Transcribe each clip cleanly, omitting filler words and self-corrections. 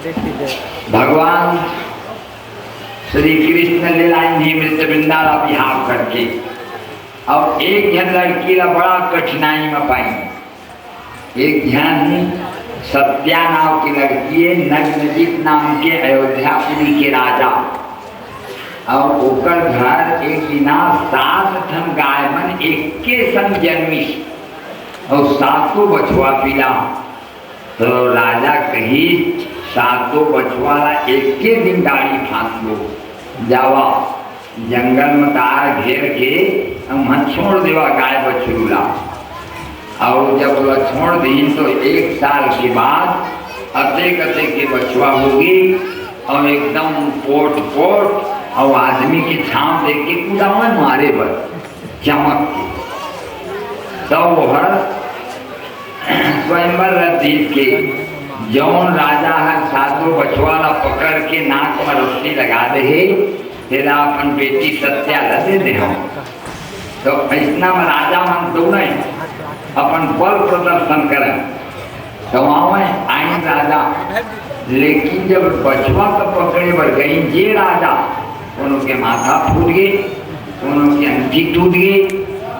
भगवान श्री कृष्ण लीलाएं ही मृत वृंदारा बिहार करके और एक जन लड़की ला बड़ा कठिनाई में पाई। एक जन सत्या नाम की लड़की है, नग्नजीत नाम के अयोध्यापुरी के राजा, और ओकर घर एक बिना 7 ठन गाय मन एक के संग जन्मी और 7 बछुआ पीला। तो राजा कही 7 बछुआ ला एक के दिन गाड़ी फांस लो, जावा जंगल में तार घेर के वहाँ छोड़ देवा गाय बछरूला। और जब वह छोड़ दी तो 1 साल के बाद अतेक के बछुआ होगी और एकदम पोट और आदमी की छांव देख के कुदावन मारे बर चमक के। तब वह स्वयंवर रतीत के जौन राजा हर 7 बछुआ ला पकड़ के नाक में रस्सी लगा दे, तेरा अपन बेटी सत्या ला दे दे हम। तो ऐसा में राजा मन दौड़े अपन बल प्रदर्शन करें तो आइन राजा। लेकिन जब बछुआ को पकड़े बर गई जे राजा, उनों के माथा फूट गए, उनों के अंठी टूट गए,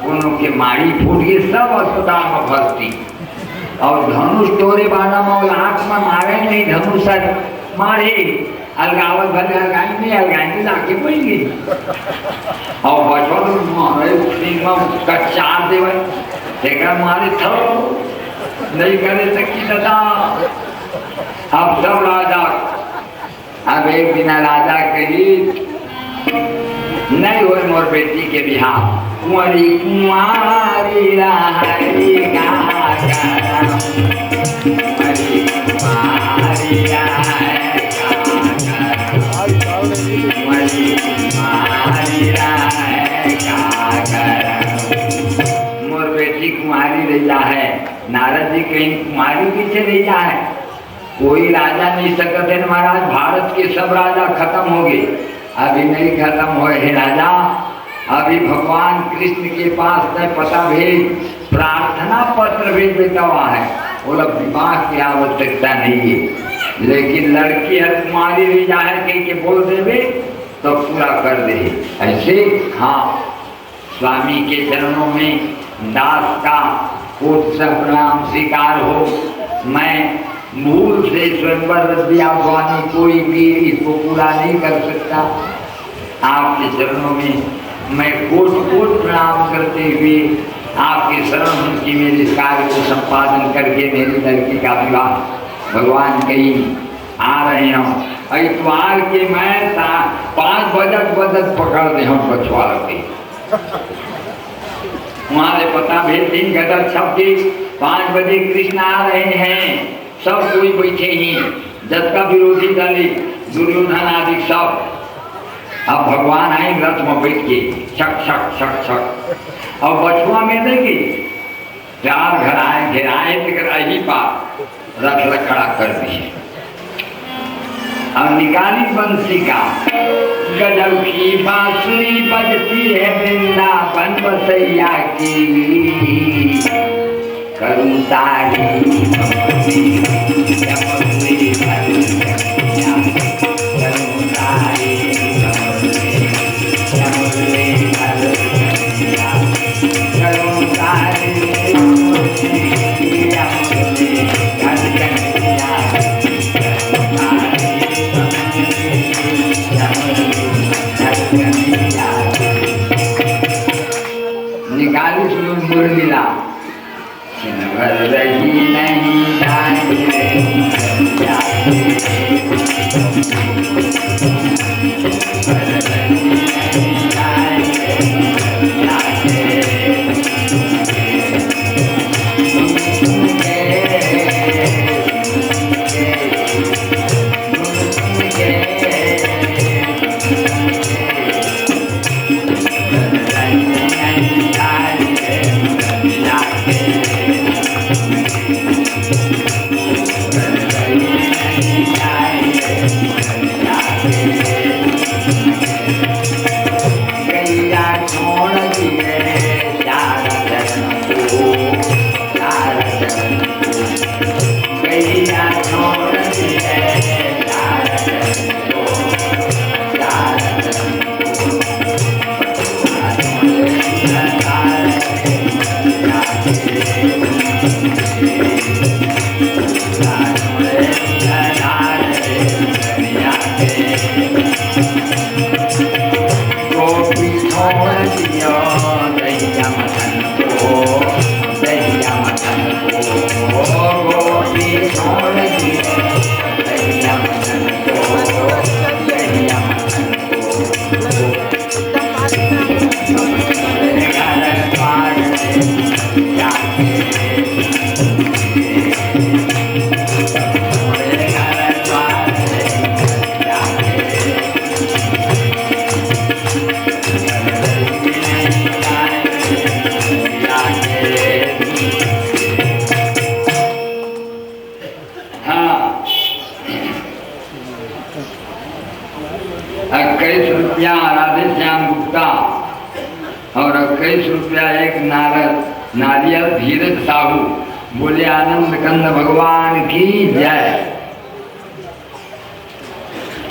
उनों के माड़ी फूट गए, सब अस्पताल में भर्ती। और धनुष तोरे बाड़ा में आँख में मारे नहीं, धनुष मारे अलगावत भले अलगाएंगे लाके पड़ी गई। और बचवा तो मारे कच्चार देवे देखा मारे थो नहीं करे सकी दादा। अब सब राजा, अब एक दिन राजा कही नहीं हो मोर बेटी के बिहार, कुंवारी कुंवारी राहरी मोर बेटी कुंवारी रैया है। नारद जी कहीं कुंवारी पीछे रैया है, कोई राजा नहीं सकते हैं महाराज। भारत के सब राजा खत्म हो गए, अभी नहीं खत्म हुए हैं राजा। अभी भगवान कृष्ण के पास में पता भेज, प्रार्थना पत्र भेज देता हुआ है, बोला विवाह की आवश्यकता नहीं है, लेकिन लड़की हर कुमारी रैया है कहीं के बोल देवे तो पूरा कर दे। ऐसे हाँ, स्वामी के चरणों में दास का कोट सा प्रणाम स्वीकार हो। मैं भूल से स्वयंवर रद्दियावानी कोई भी इसको पूरा नहीं कर सकता। आपके चरणों में मैं कोट प्रणाम करते हुए आपके शरण की मेरे कार्य को संपादन करके मेरी लड़की का विवाह भगवान कहीं आ रहे हों। इतवार के मैं 5 बजत पकड़ दे हम बछवा के वहाँ से पता भेज दिन गदर छपके 5 बजे कृष्ण आ रहे हैं। सब कोई बैठे ही, जब का विरोधी दल दुर्योधन आदि सब। अब भगवान आए रथ में बैठ के छक छक छक छक और बछुआ में देंगे 4 घर आए घेराए ही पार रथ खड़ा कर दिए। अब निकाली बंसी का गजब की बांसुरी बजती है वृंदावन बसैया की, करूं तारी निकाली सुन मुरलीला भर रही नहीं गोपी छोड़ दियो दैया मदन को, दैया मदन को, गोपी छोड़ दियो दैया मदन को, दैया मदन को। घर द्वार जाके ₹21 राधे श्याम गुप्ता और ₹21 एक नारियल धीरज साहू। बोले आनंद कंद भगवान की जय।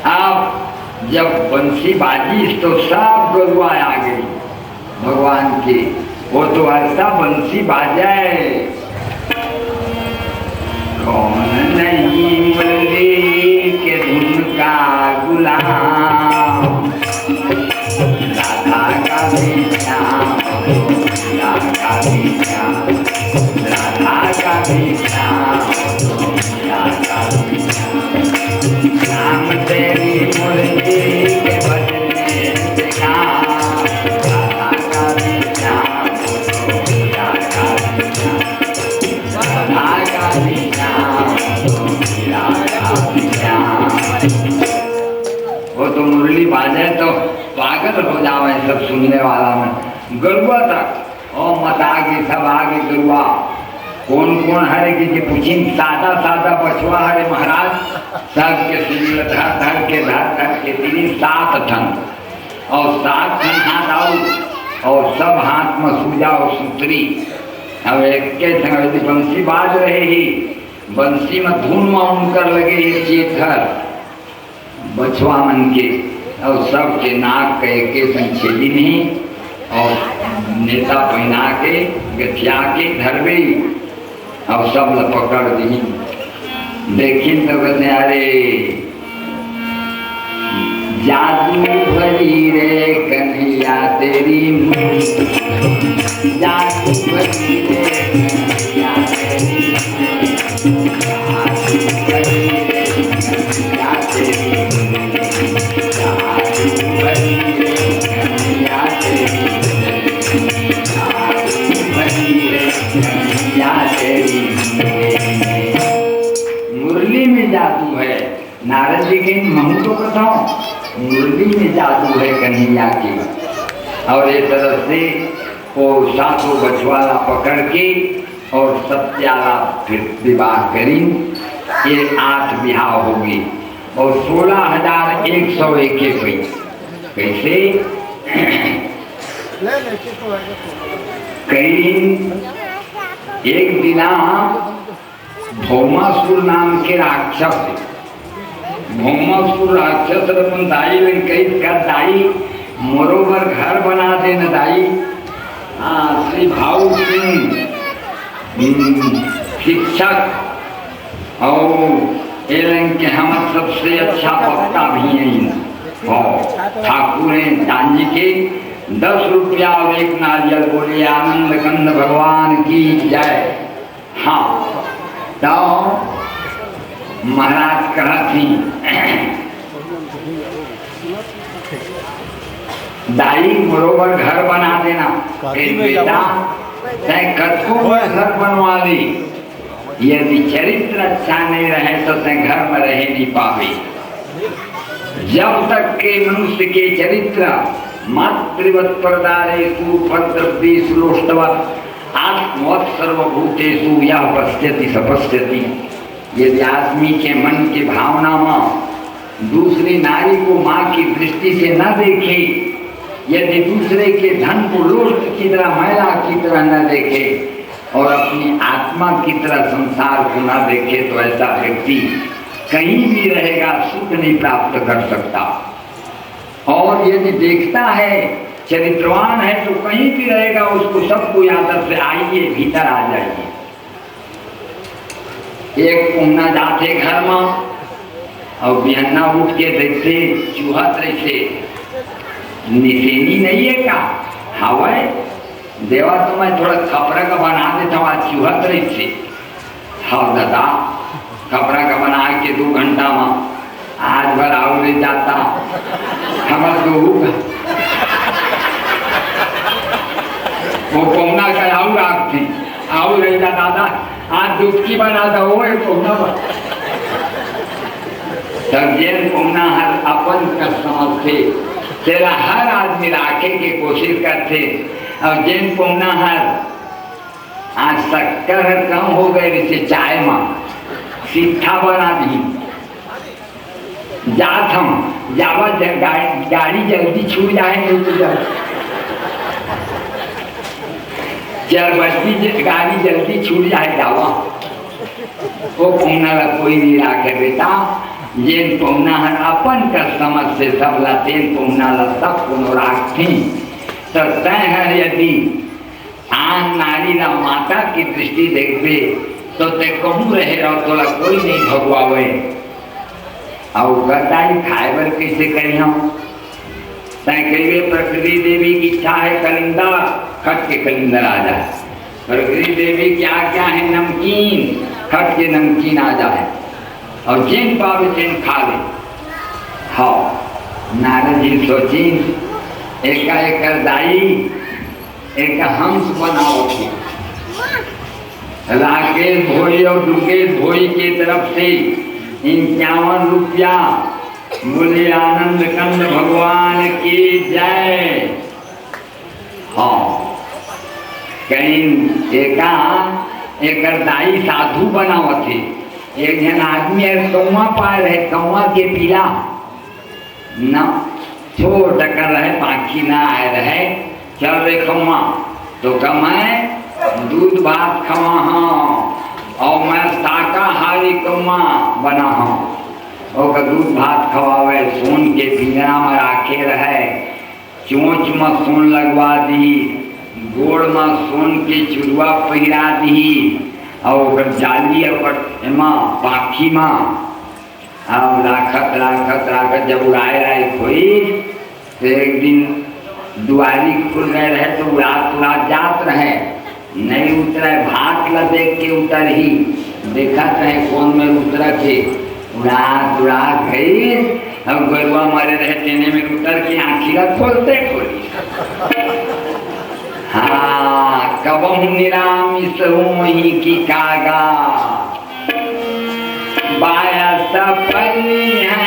आप जब बंसी बाजी तो सब गरुआ आ गई भगवान की। वो तो ऐसा बंसी बाजाए कौन नहीं मुरली के धुन का गुलाम, राधा का भी श्याम, राधा का भी श्याम, राधा का भी श्याम, राधा का भी श्याम। श्याम तेरी मुरली के बजने से काम, राधा का भी श्याम, राधा का भी श्याम, राधा का भी श्याम, राधा का भी श्याम। वो तो मुरली बाजे तो पागल हो जावे सब सुनने वाला में। गरुआ तक और मत आगे सब आगे गरुआ कौन कौन हरे की पूछी सादा सादा बछवा हरे महाराज सब के सुनिए धर धर के 7 ठन और 7 ठन हाथ आऊ और सब हाथ में सूजा और सूत्री। अब एक के संग बंसी बाज रहे ही बंसी में धुन में उनकर लगे ही चेथर बछवा मन के और सब के नाक के एक संग छेदी नहीं और नेता पहना के गठिया के धरवे अब सब ल पकड़ दी। देखी तो कहते अरे जादू भरी रे कन्हैया तेरी जादू भरी रे कन्हैया तेरी जादू भरी रे कन्हैया तेरी जादू भरी रे कन्हैया तेरी जादू भरी रे कन्हैया तेरी। मुरली में जादू है। नारद जी के महू तो बताओ मुरली में जादू है कन्हैया की। और एक तरफ से वो 7 बछवाला पकड़ के और सत्याला फिर विवाह करी। ये 8 विवाह होगी और 16,101 हुई। कैसे कई एक दिना भौमासुर नाम के राक्षस भौमासुर राक्षस अपन दाई में कई कर दाई मोरोबर घर बना दे न दाई। श्री भाऊ सिंह शिक्षक और एलन के हम सबसे अच्छा वक्ता भी हैं और ठाकुर हैं जान जी के 10 रुपया और 1 नारियल। बोले आनंद कंद भगवान की जय। हाँ तो महाराज कहा थी दाई बरोबर घर बना देना बेटा कथों में घर बनवा ली। यदि चरित्र अच्छा नहीं रहे तो घर में रह नहीं पावे। जब तक के मनुष्य के चरित्र मातृवत प्रदारेषु फलद्रव्येषु लोष्टवत् आत्मवत् सर्वभूतेषु यः पश्यति स पश्यति। यदि आदमी के मन की भावना में दूसरी नारी को माँ की दृष्टि से न देखे, यदि दूसरे के धन को लोष्ट की तरह मैला की तरह न देखे और अपनी आत्मा की तरह संसार को न देखे तो ऐसा व्यक्ति कहीं भी रहेगा सुख नहीं प्राप्त कर सकता। और यदि देखता है चरित्रवान है तो कहीं भी रहेगा उसको सबको आदर से आइए भीतर आ जाइए। एक पुन्ना जाते घर में और बिहन्ना उठ के देखते चूहत रहते, निशेनी नहीं है का हवा देवा तो मैं थोड़ा खपरा का बना देता हूँ, आज चूहत रहते। हाँ दादा खपरा का बना के 2 घंटा में आज भर आऊ ले जाता हमार दो वो पौना का आऊ राखती आऊ ले जा दादा आज डुबकी बना दो पौना तब जेन पौना हर अपन का समझते तेरा हर आदमी राखे के कोशिश करते और जेन पौना हर आज शक्कर कम हो गए जैसे चाय में सीधा बना दी जात हम जावा गाड़ी जल्दी छूट जाए नहीं तो 4 बजे गाड़ी जल्दी छूट जाए जावा वो पौना ला कोई नहीं राखे बेटा जेन पौना हर अपन का समझ से सब ला तेन पौना ला सब कोनो राखी तो तय है यदि आन नारी ला माता की दृष्टि देखते तो ते कहूँ रहे रहो तोला कोई नहीं भगवावे और गदाई खाए बर कैसे करी हम तय कहिए प्रकृति देवी की इच्छा है कलिंदा खट के कलिंदर आ जाए, प्रकृति देवी क्या क्या है नमकीन खट के नमकीन आ जाए और जिन पावे जिन खा ले। हाँ नारद जी सोची एक दाई एक हंस बनाओ थी राकेश भोई और दुकेश भोई की तरफ से 51 रुपया बोले आनंद कंद भगवान की जय। हाँ कहीं एक दाई साधु बनाओ थे, एक जन आदमी कौआ पाए रहे कौआ के पीला न छोट कर रहे पाखी ना आए रहे चल रहे कौआ तो कमाए दूध भात खवा हाँ और मैं शाकाहारी कौआ बना हाँ और दूध भात खवावे सोन के पिंजरा में राखे रहे, चोंच में सोन लगवा दी, गोड़ में सोन के चुरुआ पहिरा दी और जाली एमा पाखी में अब राखत जब उड़ाए रहे कोई तो एक दिन दुआरी खुल गए रहे तो उड़ा जात रहे नहीं उतरा भात ला देख के उतर ही देखा रहे कौन में उतरा के उड़ा गई अब गरुआ मारे रहे तेने में उतर के आँखी खोलते खोली। हाँ कबहू निरामिष मोही की कागा बाया सपनी है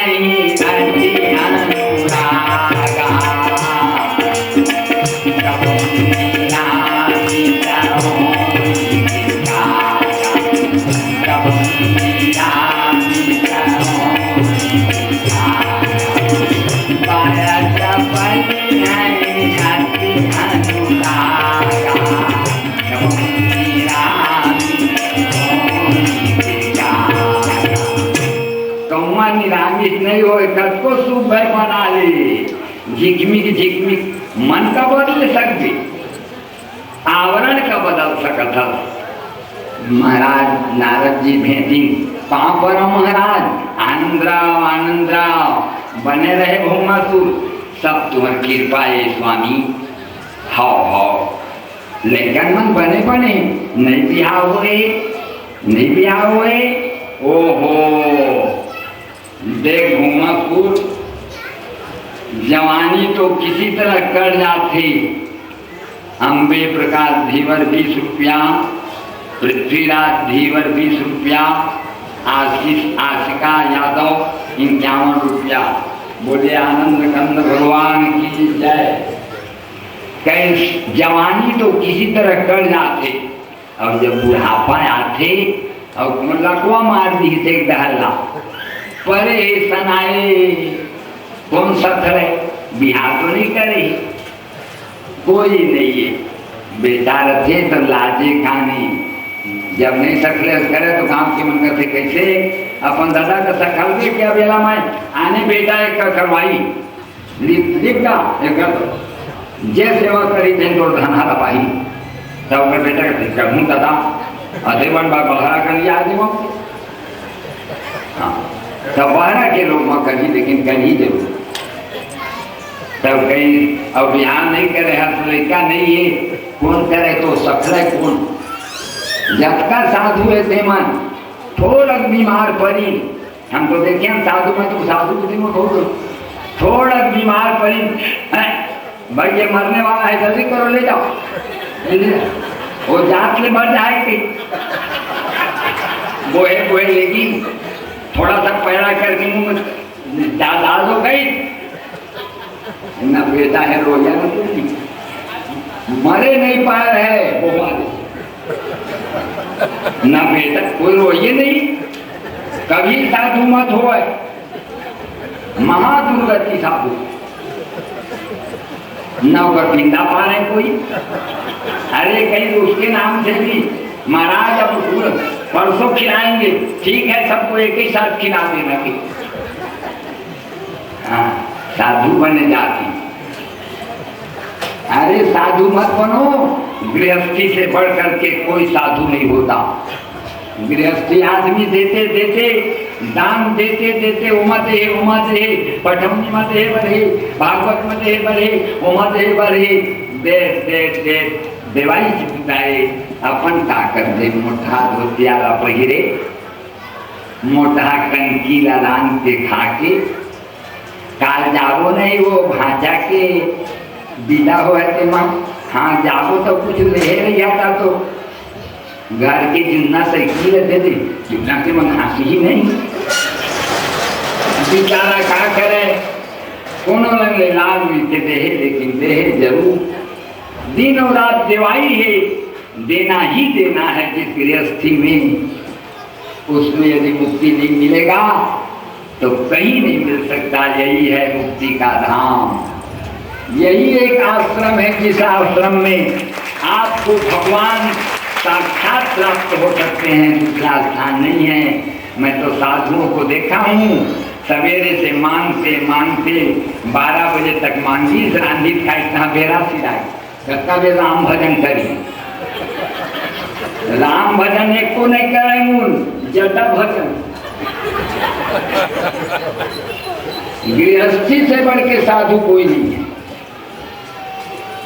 निरामिष नहीं हो को सुबह बना ले झिकमिक मन का बदल सकती आवरण का बदल सकता। महाराज नारद जी भेंटी पाँव पर महाराज आनंद राव बने रहे भौमासुर सब तुम्हारी कृपा है स्वामी। हाँ लेकिन मन बने नहीं बिहार हुए ओहो देख भौमासुर जवानी तो किसी तरह कर जाती, अम्बे प्रकाश धीवर 20 रुपया, पृथ्वीराज धीवर 20 रुपया, आशिका यादव 51 रुपया। बोले आनंद कंद भगवान की जय। कहीं जवानी तो किसी तरह कर जाते और जब बुढ़ापा आते और लकवा मार दी थे दहला परे सनाए कौन सा करे बिहार तो नहीं करे कोई नहीं है बेटा रखे तो लाजे खानी जब नहीं सकले करे तो काम के मन करते कैसे अपन दादा का सकल भी क्या बेला में आने बेटा एक करवाई लिप का एक जे सेवा करी थे तो धन हरा पाई तब बेटा कहूँ दादा अधेवन बा बहरा कर लिया आदमी सब बहरा के लोग में करी, लेकिन करी जरूर। तब कहीं अब बिहार नहीं करे, हर लड़का नहीं है, कौन करे तो सकले कौन। जब का साधु है तेमन थोड़ा बीमार पड़ी, हम तो देखे साधु में, तो साधु को थोड़ा बीमार पड़ी, भाई ये मरने वाला है, जल्दी करो ले जाओ, वो जात ले मर जाएगी, बोहे लेगी, थोड़ा सा पैरा करके मुंह में डाल दो गई ना, बेटा है रोया ना, मरे नहीं पा रहे वो ना बेटा, कोई रोइए नहीं, कभी साधु मत हो, महादुर्गति साधु न ऊपर पिंदा पा रहे कोई। अरे कहीं तो उसके नाम से भी महाराज अब परसों खिलाएंगे, ठीक है, सबको एक ही साथ खिला देना कि साधु बने जाती। अरे साधु मत बनो, गृहस्थी से बढ़ करके कोई साधु नहीं होता। गृहस्थी आदमी देते देते, दान देते देते, उमते पठमनी मते बढ़े, भागवत मते बढ़े, उमते बढ़े, दे दे दे देवाई चिताए अपन ताकत दे, मोटा धोतियाला पहिरे, मोटा कंकीला दान के खाके, काल जाबो नहीं वो भाजा के बिदा हो है माँ, हाँ जाबो तो कुछ ले रही आता तो घर के जुन्ना साइकिल दे दे, जुन्ना के मन हाथी ही नहीं, बेचारा क्या करे, कोनो लंग लाल मिलते दे, लेकिन दे जरूर, दिन और रात देवाई है, देना ही देना है। जिस गृहस्थी में उसमें यदि मुक्ति नहीं मिलेगा तो कहीं नहीं मिल सकता। यही है मुक्ति का धाम, यही एक आश्रम है जिस आश्रम में आपको भगवान साक्षात प्राप्त हो सकते हैं, दूसरा स्थान नहीं है। मैं तो साधुओं को देखा हूँ, सवेरे से मांगते मांगते 12 बजे तक मांगी, रांधी का इतना बेरा सिराई, कहता वे राम भजन करी, राम भजन एक को नहीं करे, मूल जटा भजन। गृहस्थी से बढ़ के साधु कोई नहीं है।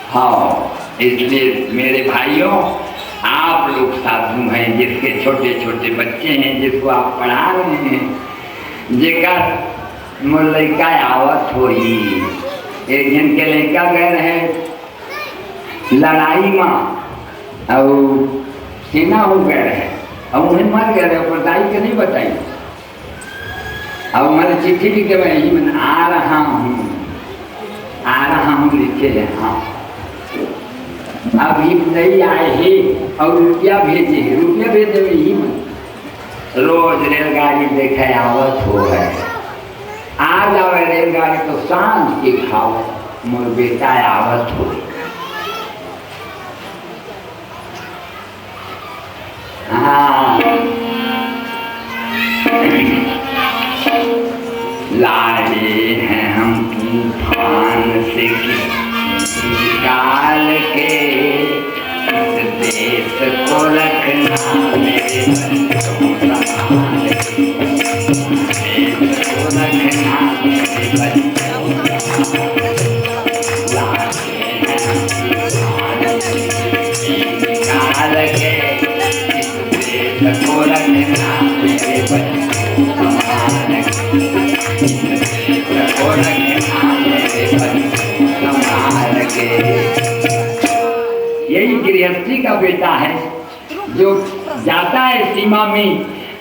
हाँ, इसलिए मेरे भाइयों, आप लोग साधु हैं, जिसके छोटे छोटे बच्चे हैं, जिसको आप पढ़ा रहे हैं, जेकर मोर लड़का आवत हो ही, एक जन के लड़का गए रहे लड़ाई में और सेना हो गए रहे और उन्हें मर गए रहे, बताई के नहीं बताई, अब मैंने चिट्ठी लिखे भाई मैं आ रहा हूँ लिखे है, हाँ अभी नहीं आए ही और रुपया भेजे ही मन रोज रेलगाड़ी देखे आवत हो है, आ जावे रेलगाड़ी तो सांझ के खाओ, मोर बेटा आवत हो। हाँ, लाए हैं हम तूफान से निकाल के, देश को रखना मेरे बच्चों संभाल के, देश को रखना मेरे बच्चों निकाल के, देश को रखना मेरे बच्चों संभाल के, देश को रखना मेरे बच्चों संभाल के। यही गृहस्थी का बेटा है जो जाता है सीमा में,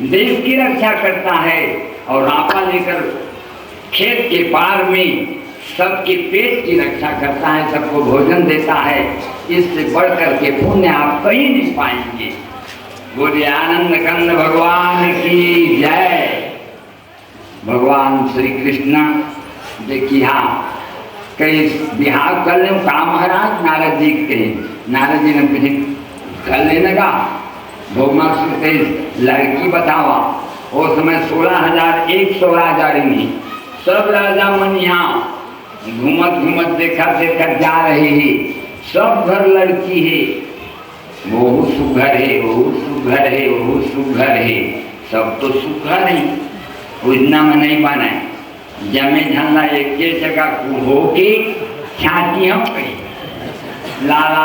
देश की रक्षा करता है और आपा लेकर खेत के पार में सबके पेट की रक्षा करता है, सबको भोजन देता है। इससे बढ़कर के पुण्य आप कहीं नहीं पाएंगे। बोले आनंद कंद भगवान की जय। भगवान श्री कृष्ण देखिए, हाँ कहीं बिहार कर ले का महाराज नारद जी के, नारद जी ने पूछे कर लेने का भोगमा से लड़की बतावा, वो समय 16,100 राजा रही, सब राजा मन यहाँ घूमत देखा जा रहे हैं, सब घर लड़की है, वो सुघर है, वो सुघर है, वो सुघर है, सब तो सुघर है, उतना में नहीं बने जमे झल्ला एक जगह हो के छाती हम कही लाला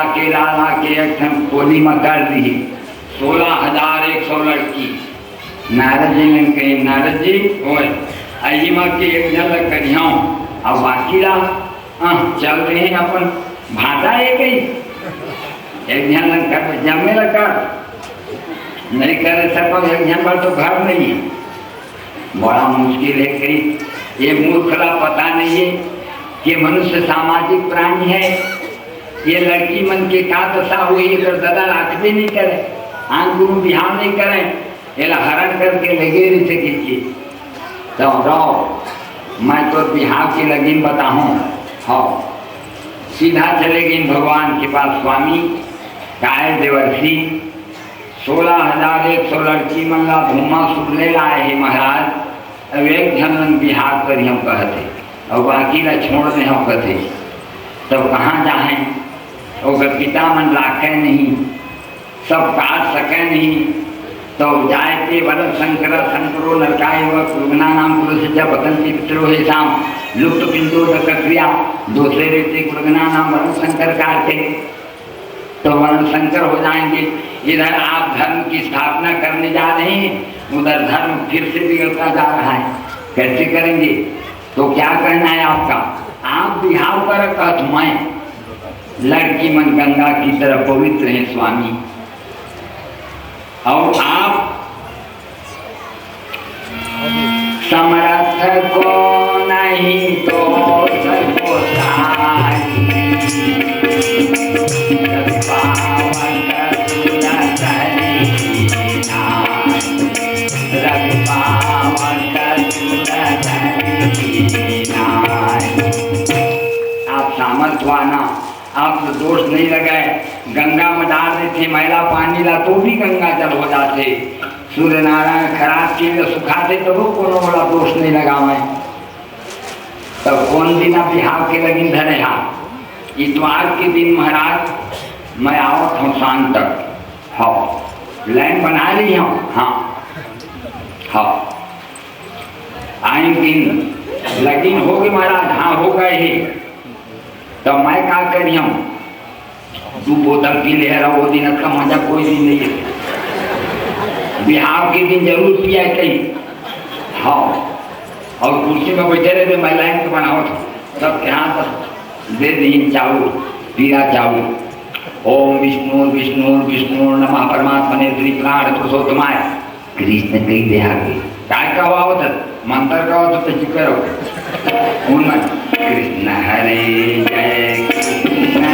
के एक कोली में कर दी 16,100 लड़की। नारद जी ने कही नारद जी ओए अहिमा के एक झलक करियो अब बाकी ला चल रहे हैं अपन भाटा एक ही एक झलक कर जमे लगा नहीं कर सको एक झलक तो घर नहीं बड़ा मुश्किल है। कहीं ये मूर्खला पता नहीं है कि मनुष्य सामाजिक प्राणी है। ये लड़की मन के का दशा हुई अगर दादा राख भी नहीं करे आंख गुरु बिहार नहीं करे ये हरण करके लगे रही से कीजिए तो रहो मैं तो बिहार की लगीन बताऊँ। हाँ सीधा चले गए भगवान के पास स्वामी काय देवर्षि 16,100 लड़की मंगा घूमा सुख ले लाए है महाराज। अब एक झन बिहार कर हम कहते और बाकी ला छोड़ दे हम कहते तब कहाँ जाए और पिता मन राखे नहीं सब काट सके नहीं तो जाए के वरद शंकरो नरकाय व कुर्गना नाम पुरुष जब बदंती पितरो है शाम लुप्त पिंडो क्रिया दूसरे व्यक्ति कुर्गना नाम वरुण शंकर काटे तो वरुण शंकर हो जाएंगे। इधर आप धर्म की स्थापना करने जा रहे हैं उधर धर्म फिर से बिगड़ता जा रहा है कैसे करेंगे। तो क्या कहना है आपका आप बिहार पर कहत मैं लड़की मन गंगा की तरफ पवित्र है स्वामी और आप समर्थ को नहीं तो सबको आप सामर्थ्यवाना आप तो दोष नहीं लगाए गंगा में डाल देते मैला पानी ला तो भी गंगा जल हो जाते सूर्य नारायण खराब चीज सुखाते तो वो कोनो वाला दोष नहीं लगावे तब कौन दिन बिहार के लगिन धरे हाथ इतवार के दिन महाराज मैं आवत हूँ शाम तक। हाँ लाइन बना ली हूँ हाँ हाँ आए दिन लगिन हो गई महाराज हाँ हो गए ही तो मैं क्या करी हूँ 2 बोतल पी ले रहा वो दिन का मजा कोई दिन नहीं है बिहार के दिन जरूर पिया कहीं। हाँ और कुर्सी में बैठे रहे मैं लाइन के बनाओ तब यहाँ पर दे दी चावल पीला चावल ओम विष्णु विष्णु विष्णु नमः परमात्मने श्री प्राण पुरुषोत्तमाय कृष्ण कई देहा काय का हुआ मंत्र का हो तो जिक्र हो उनमें कृष्ण हरे जय कृष्ण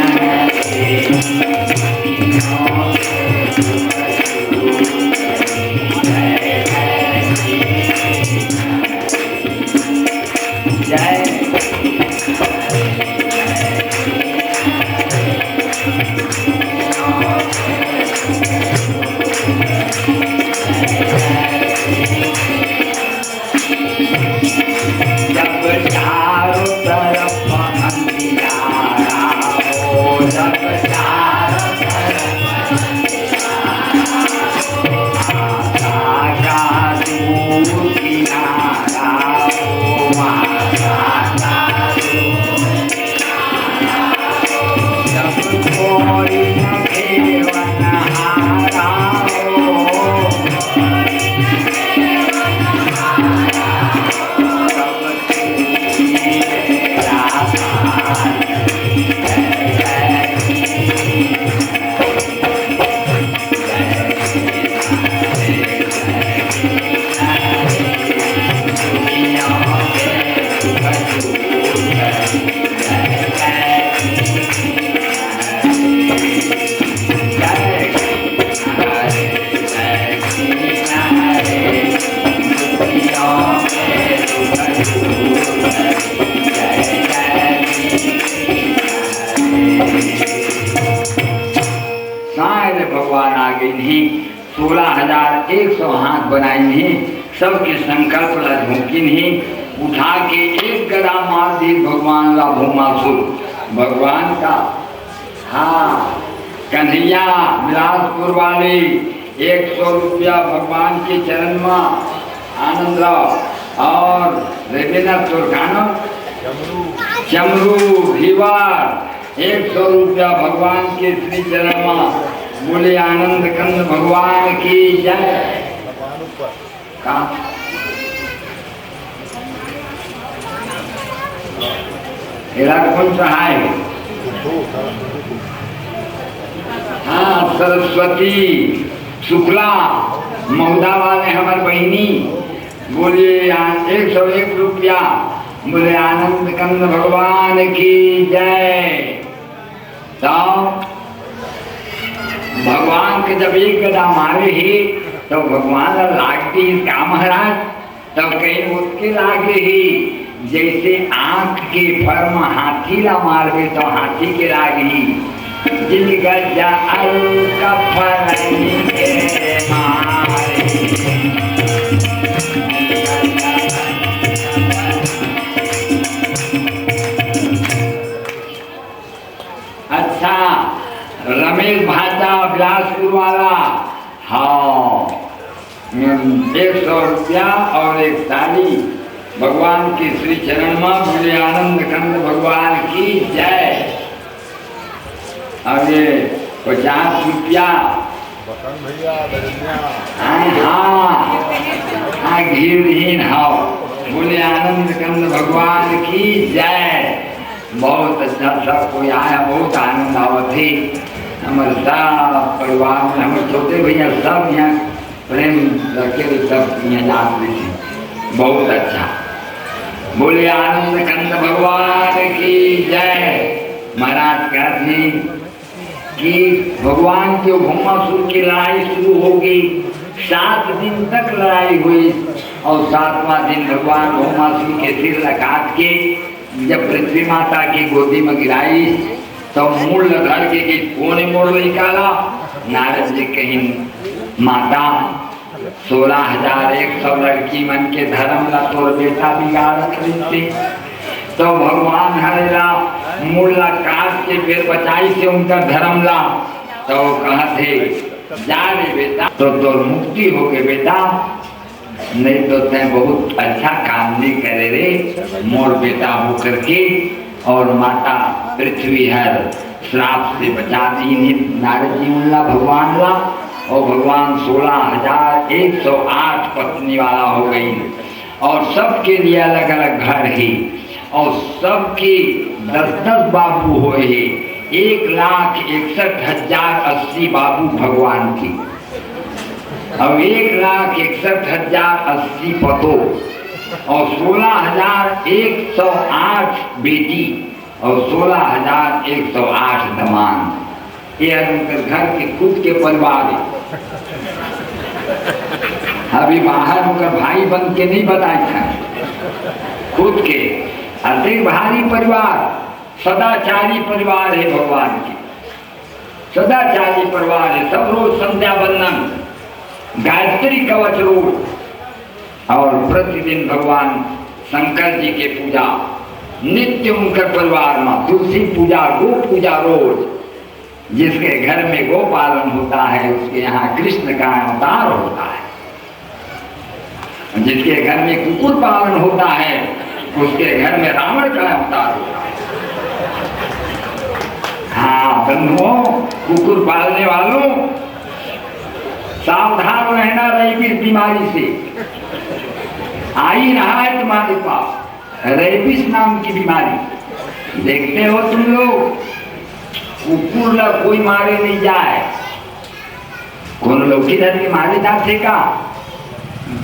भगवान आ गए नहीं 16,100 हाथ बनाए नहीं सबके संकल्प ला झोंकी नहीं उठा के एक गदा मार दी भगवान ला भूमासुर भगवान का। हाँ कन्हैया बिलासपुर वाली 100 रुपया भगवान के चरण में आनंद राव और रेबेना तुर्कानो चमरू घीवार 100 रुपया भगवान के श्री चरण में। बोले आनंद कंद भगवान की जय। कौन सा है? हाँ, सरस्वती शुक्ला महुदा वाले हमारे बहनी। बोले 101 रुपया। बोले आनंद कंद भगवान की जय। तो भगवान के जब एक गदा मारे ही तो भगवान लागती का महाराज, तब कहीं उसके लागे ही जैसे आंख के फर्म हाथी ला मारवे तो हाथी के लागी जिन गजा का फरनी के मारे। अच्छा, रमेश भाचा बिलासपुर वाला, हाँ 100 रुपया और एक साड़ी भगवान के श्री चरण में। बोले आनंद कंद भगवान की जय। और ये 50 रुपया। हाँ घीरहीन हाओ। बोले आनंद कंद भगवान की जय। बहुत अच्छा सब कोई आया, बहुत आनंद आवत है। हमारे सब परिवार में हमारे छोटे भैया सब यहाँ प्रेम रखे, सब यहाँ जाते थे। बहुत अच्छा। बोले आनंद कंद भगवान की जय। महाराज कहते हैं कि भगवान के भौमासुर की लड़ाई शुरू हो गई। 7 दिन तक लड़ाई हुई और 7वां दिन भगवान भौमासुर के सिर काट के जब पृथ्वी माता की गोदी में गिराई तो मूल धर के कोने मोड़ निकाला। नारद जी कहीं माता 16,100 लड़की मन के धर्म ला तोर बेटा बिगाड़त रही। तो भगवान हरेला मूला काट के फिर बचाई से उनका धर्म ला। तो कहते जा रे बेटा तो तोर मुक्ति हो गए बेटा, नहीं तो तय बहुत अच्छा काम नहीं करे रे मोर बेटा हो करके। और माता पृथ्वी हर श्राप से बचा दी नारद जी उल्ला भगवान ला। और भगवान 16,108 पत्नी वाला हो गई और सबके लिए अलग अलग घर ही और सबके 10-10 बाबू हो। 1,61,080 बाबू भगवान की और 1,61,080 पतो और 16,108 बेटी और 16,108 दमान। ये घर के खुद के परिवार है। अभी बाहर होकर भाई बन के नहीं बताए था, खुद के अधिक भारी परिवार, सदाचारी परिवार है भगवान की। सदाचारी परिवार है। सब रोज संध्या वंदन, गायत्री कवच रोज और प्रतिदिन भगवान शंकर जी के पूजा नित्य उनके परिवार में। तुलसी पूजा, गो पूजा रोज। जिसके घर में गो पालन होता है उसके यहाँ कृष्ण का अवतार होता है। जिसके घर में कुकुर पालन होता है उसके घर में रावण का अवतार होता है। हाँ बंधुओं, कुकुर पालने वालों सावधान रहना रेबीज बीमारी से। आई रहा है तुम्हारे पास रेबीज नाम की बीमारी। देखते हो तुम लोग, कुकुर ला कोई मारे नहीं जाए। कौन लोग किधर के मारे जाते का?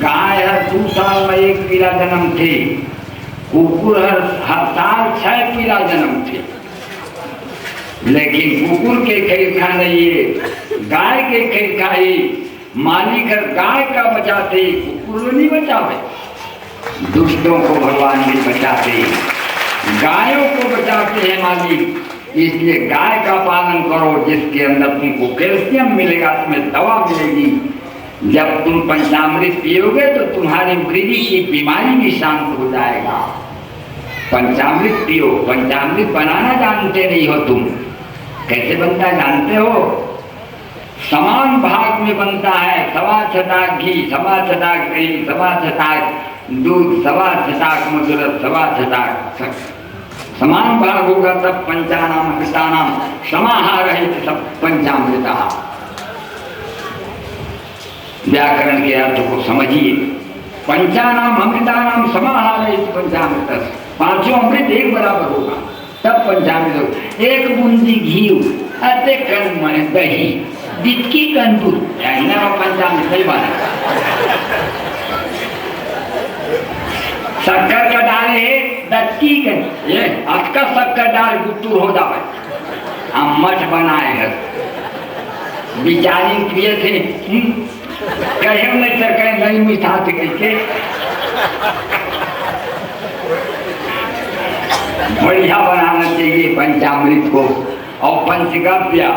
गाय हर 2 साल में 1 पीला जन्म थे, कुकुर हर साल 6 पीला जन्म थे। लेकिन कुकुर के खेल खा नहीं है, गाय के खेल खाई। मालिक हर गाय का बचाते, कुकुर नहीं बचावे। दुष्टों को भगवान नहीं बचाते, गायों को बचाते हैं मालिक। इसलिए गाय का पालन करो जिसके अंदर तुमको कैल्शियम मिलेगा, तुम्हें दवा मिलेगी। जब तुम पंचामृत पियोगे तो तुम्हारी वृद्धि की बीमारी भी शांत हो जाएगा। पंचामृत पियो। पंचामृत बनाना जानते नहीं हो तुम, कैसे बनता है जानते हो? समान भाग में बनता है। सवा छटाक घी, सवा छटाक दही, सवा छटाक दूध, सवा छटाक मधुर, सवा छटाक समान भाग होगा तब पंचानाम अमृतानाम समाहार है सब पंचामृता। व्याकरण के अर्थ को समझिए। पंचानाम अमृतानाम समाहार है पंचामृत, पांचों अमृत एक बराबर होगा तब पंचामृत होगा। एक बूंदी घी अते कण में दही दितकी कण दूध पंचामृत सही बात है। शक्कर का डाले दत्ती कण ये अटका शक्कर डाल गुत्तूर हो जाए। हम मठ बनाए हैं बिचारी प्रिय थे कहे नहीं सर कहे नहीं मीठा थे कैसे बढ़िया बनाना चाहिए पंचामृत को। और पंचगव्य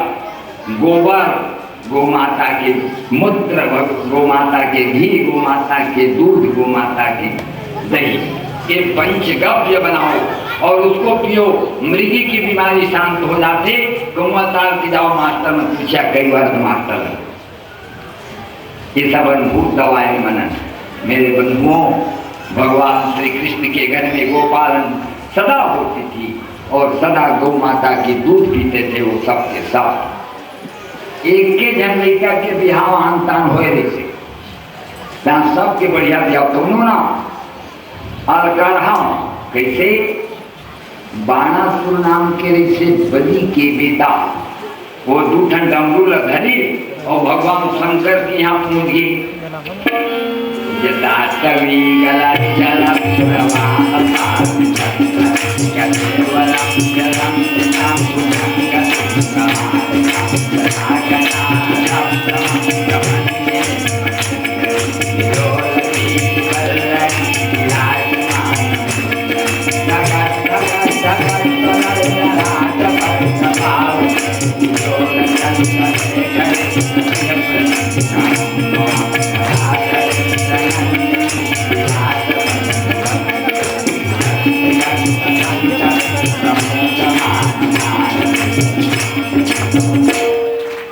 गोबर, गोमाता के मूत्र, गोमाता के घी, गोमाता के दूध, गोमाता के दही, ये पंचगव्य बनाओ और उसको पियो। मृगी की बीमारी शांत हो जाते। गोमाता की जाओ मास्टर ने पूछा कई बार मास्टर ये सब अनुभूत दवाएं मनन। मेरे बंधुओं, भगवान श्री कृष्ण के घर में गोपालन सदा होती थी और सदा गौ माता की दूध पीते थे वो सब के सब। एक के जन लड़का के बिहाव आनतान हो रही सबके बढ़िया दिया दोनों ना और कैसे बाणासुर नाम के ऋषि बलि के बेटा वो दूठन डमरू धरी और भगवान शंकर की यहाँ पूंजी जता कवि गला चला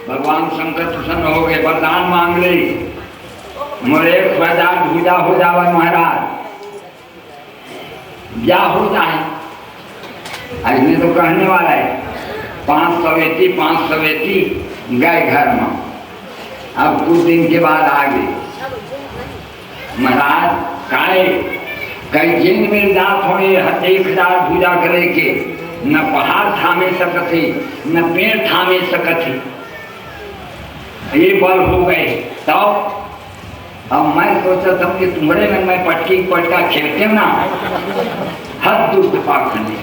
भगवान शंकर प्रसन्न हो गए, वरदान मांग ले मोरे स्वदान भूजा हो जावा महाराज क्या हो जाए। अजमेर तो कहने वाला है 500 बेटी गए घर में। अब कुछ दिन के बाद आ गए महाराज काहे कई जेल में जात हो 1000 पूजा करे के न पहाड़ थामे सकते न पेड़ थामे सकते ये बल हो गए। तो अब मैं सोचा था कि तुम्हारे में मैं पटकी पटका खेलते ना हद दुष्ट पाखंडी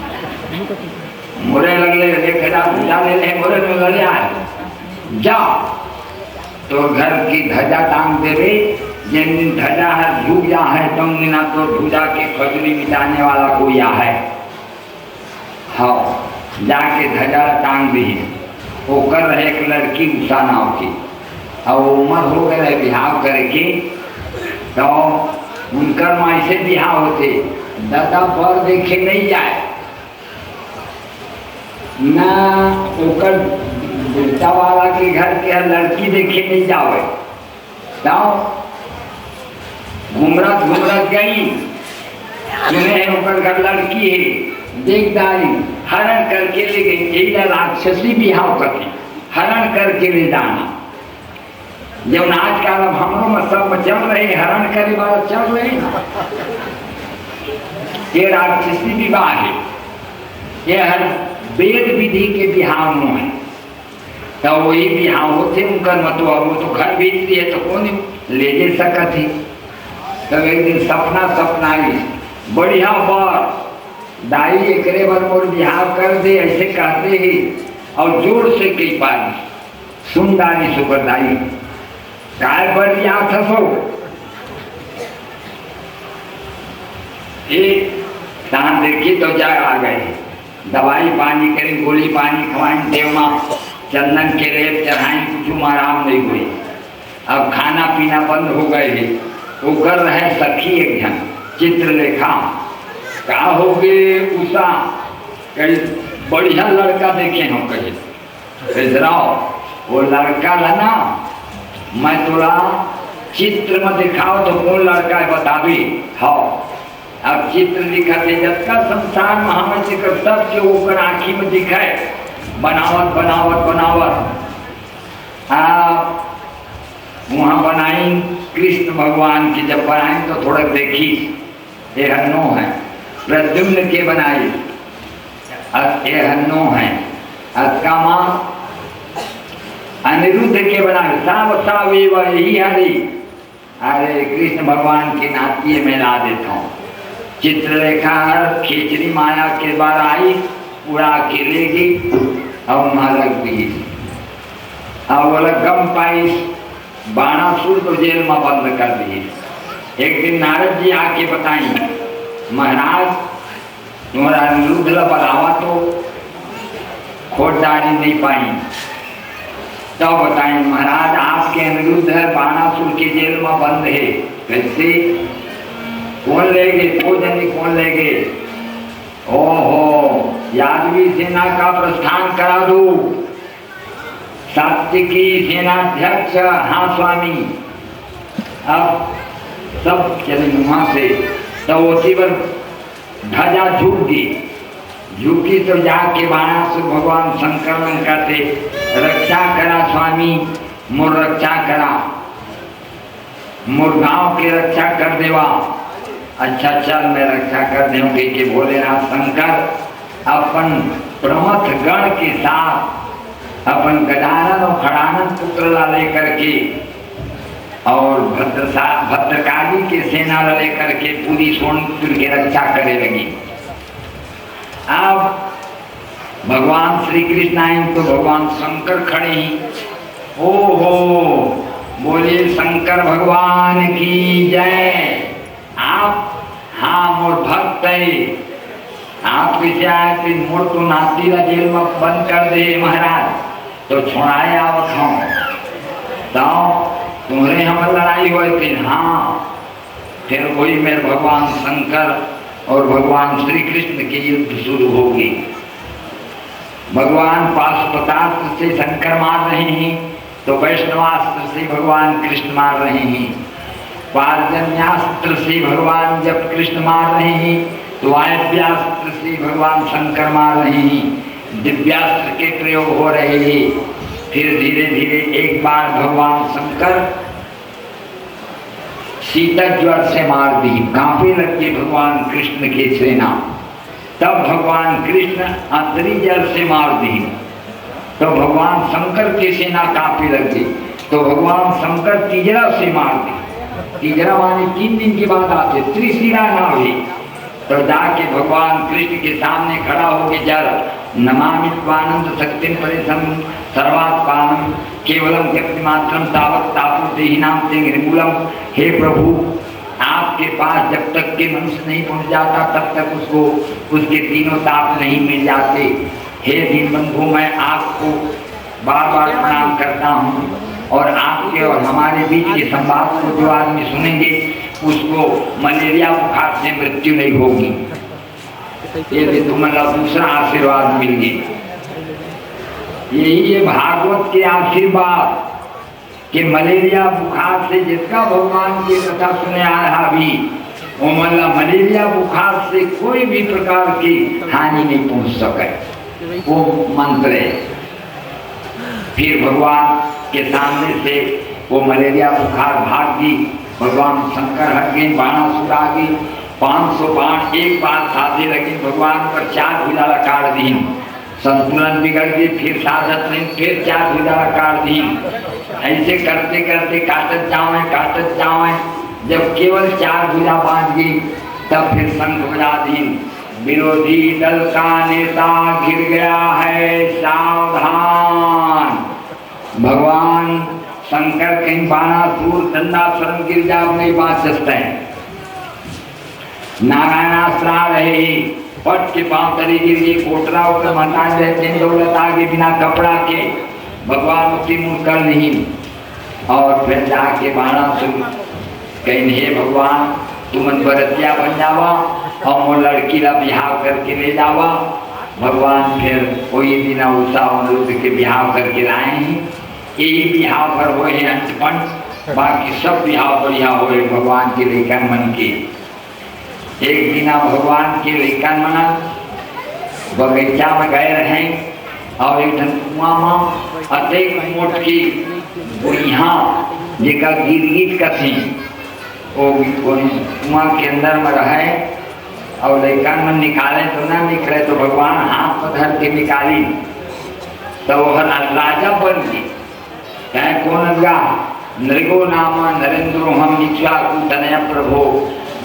मोरे लगले 1000 पूजा ले ले मोरे में लड़े आए जा तो घर की ध्वजा टांग देवे। जिन दिन ध्वजा है झूक जा है तुम ना तो ध्वजा के खजली मिटाने वाला कोई आ है। हाँ जाके ध्वजा टांग दी। वो कर रहे एक लड़की उषा नाव की और उम्र हो गए बिहाव करके तो उनकर माई से बिहाव होते दादा पर देखे नहीं जाए ना ओकर बेटा वाला के घर के लड़की देखे नहीं जावे। जाओ घुमरत गई सुने ओकर घर लड़की है देखदारी हरण करके ले गई। यही राक्षसी बिहाव करके हरण करके ले जाना। जब आजकल अब हमरों में सब चल रहे हरण करे वाला चल रहे ये राक्षसी विवाह है। ये हर वेद विधि के बिहाव में है तो वही बिहाव होते उनकर मतलब वो तो घर बेचती है तो कौन ले जा सकत है। तब एक दिन सपना आई बढ़िया बार दाई एकरे बार मोर बिहाव कर दे ऐसे कहते ही और जोर से कई पारी सुन दानी सुपर दाई काय पर यहाँ थसो दान देखी तो जा आ गए दवाई पानी करी गोली पानी खवाई देवमा चंदन के रेप चढ़ाई कुछ आराम नहीं हुई। अब खाना पीना बंद हो गए है। वो कर रहे सखी एक जन चित्रलेखा का हो गए उषा कहीं बढ़िया लड़का देखे हम कहे भेजराओ वो लड़का लना मैं तोरा चित्र में दिखाओ तो कौन लड़का है बता भी। हाँ अब चित्र दिखाते जब का संसार में हमें से सब के ऊपर आँखी में दिखाए बनावट बनावट बनावट। आप वहाँ बनाई कृष्ण भगवान की, जब बनाई तो थोड़ा देखी ये हन्नो है प्रद्युम्न के बनाई ये हन्नो है का माँ अनिरुद्ध के बनाए सब सब यही हरी। अरे कृष्ण भगवान की नाती में ला देता हूँ चित्रलेखा खिचड़ी माया के बार आई उड़ा के लेगी और मालक दी और बोला गम पाई बाणासुर को जेल में बंद कर दिए। एक दिन नारद जी आके बताई महाराज तुम्हारा अनिरुद्ध बढ़ावा तो खोजदारी नहीं पाई। तो बताएं महाराज आपके अनिरुद्ध है बाणासुर के जेल में बंद है, वैसे कौन लेंगे खोजनी कौन लेंगे। ओहो यादवी सेना का प्रस्थान करा दो। सात्विकी सेनाध्यक्ष हाँ स्वामी। अब सब चले वहां से तो उसी पर ध्वजा झुकी तो जाके बाणासुर भगवान शंकर में कहते रक्षा करा स्वामी मोर रक्षा करा मोर गांव की रक्षा कर देवा। अच्छा चल मैं रक्षा कर दूंगी कि भोलेनाथ शंकर अपन प्रमथ गण के साथ अपन गजानन और खड़ानन पुत्र ला लेकर के और भद्रकाली के सेना ला लेकर के पूरी सोनपुर की रक्षा करे लगी। अब भगवान श्री कृष्ण आए तो भगवान शंकर खड़े ही। ओहो बोले शंकर भगवान की जय। आप हाँ मोर भक्त है आप किसे आए थे मोर तो नाती ला जेल में बंद कर दे महाराज तो छुड़ाए आवत हूँ तो तुम्हारे हम लड़ाई हुई थी। हाँ फिर वही मेरे भगवान शंकर और भगवान श्री कृष्ण की युद्ध शुरू होगी। भगवान पाशुपतास्त्र से शंकर मार रहे हैं तो वैष्णवास्त्र से भगवान कृष्ण मार रहे हैं। पारजन्यास्त्र से भगवान जब कृष्ण मार रहे हैं तो वायव्यास्त्र से भगवान शंकर मार रहे हैं। दिव्यास्त्र के प्रयोग हो रहे हैं। फिर धीरे धीरे एक बार भगवान शंकर शीतल ज्वर से मार दी, कांपे लगे भगवान कृष्ण की सेना। तब भगवान कृष्ण अंतरी जल से मार दी तो भगवान शंकर की सेना कांपे लगी तो भगवान शंकर तीजरा से मार दी। तीजरा माने 3 दिन के बाद आते त्रिशिरा ना हुई तो जाके भगवान कृष्ण के सामने खड़ा होके जल नमामि त्वानंद शक्तिं परिसं सर्वात्मानं केवलम व्यक्तिमात्रम तावत् तापुर्देहिनां ते निर्मूलम। हे प्रभु आपके पास जब तक के मनुष्य नहीं पहुंच जाता तब तक उसको उसके तीनों ताप नहीं मिल जाते। हे दीनबंधु मैं आपको बार बार प्रणाम करता हूँ और आपके और हमारे बीच के संवाद को जो आदमी सुनेंगे उसको मलेरिया बुखार से मृत्यु नहीं होगी। ये भी तुम्हारा दूसरा आशीर्वाद मिल गया। यही है भागवत के आशीर्वाद कि मलेरिया बुखार से जिसका भगवान की कथा सुने आ रहा भी वो मतलब मलेरिया बुखार से कोई भी प्रकार की हानि नहीं पहुंच सके वो मंत्र है। फिर भगवान के सामने से वो मलेरिया बुखार भाग गई। भगवान शंकर हट गए, बाणासुर आ गई, 500 बाण एक बार साधे लगे भगवान पर 4 भुजा काट दी। संतुलन बिगड़ गई, फिर साधत नहीं, फिर 4 भुजा काट दी। ऐसे करते करते काटत जावे जब केवल 4 भुजा बांध गई तब फिर शंख बजा दी। विरोधी दल का नेता गिर गया है सावधान। भगवान शंकर कहीं बाणासुर दंडासुर गिर जाओ नहीं बात सकते हैं। नारायणास्त्र आ रहे पट के पांव तरी गिर गई, कोटरा ऊपर मता रहते दौलत आगे बिना कपड़ा के भगवान उसी मुँह कर नहीं। और फिर जाके बाणासुर कहीं हे भगवान तुम बरतिया बन जावा और वो लड़की ला बिहाव करके ले जावा। भगवान फिर कोई दिन उषा अनिरुद्ध के बिहाव करके लाए हैं यही बिहाव पर हो अंत, बाकी सब बिहाव बढ़िया हो भगवान के लेकर मन के। एक दिन भगवान के लेकर मना बगीचा में गए रहे और एक कुआं में अतेक मोट की बुढ़िया जेका गिर कथी वो कुआं के अंदर में रहे और लेकर मन निकाले तो ना निकले तो भगवान हाथ में धर के निकाली तो वह राजा बन गए। चाहे कौन गा नृगो नाम नरेंद्रो हम इक्ष्वाकु तनय प्रभो,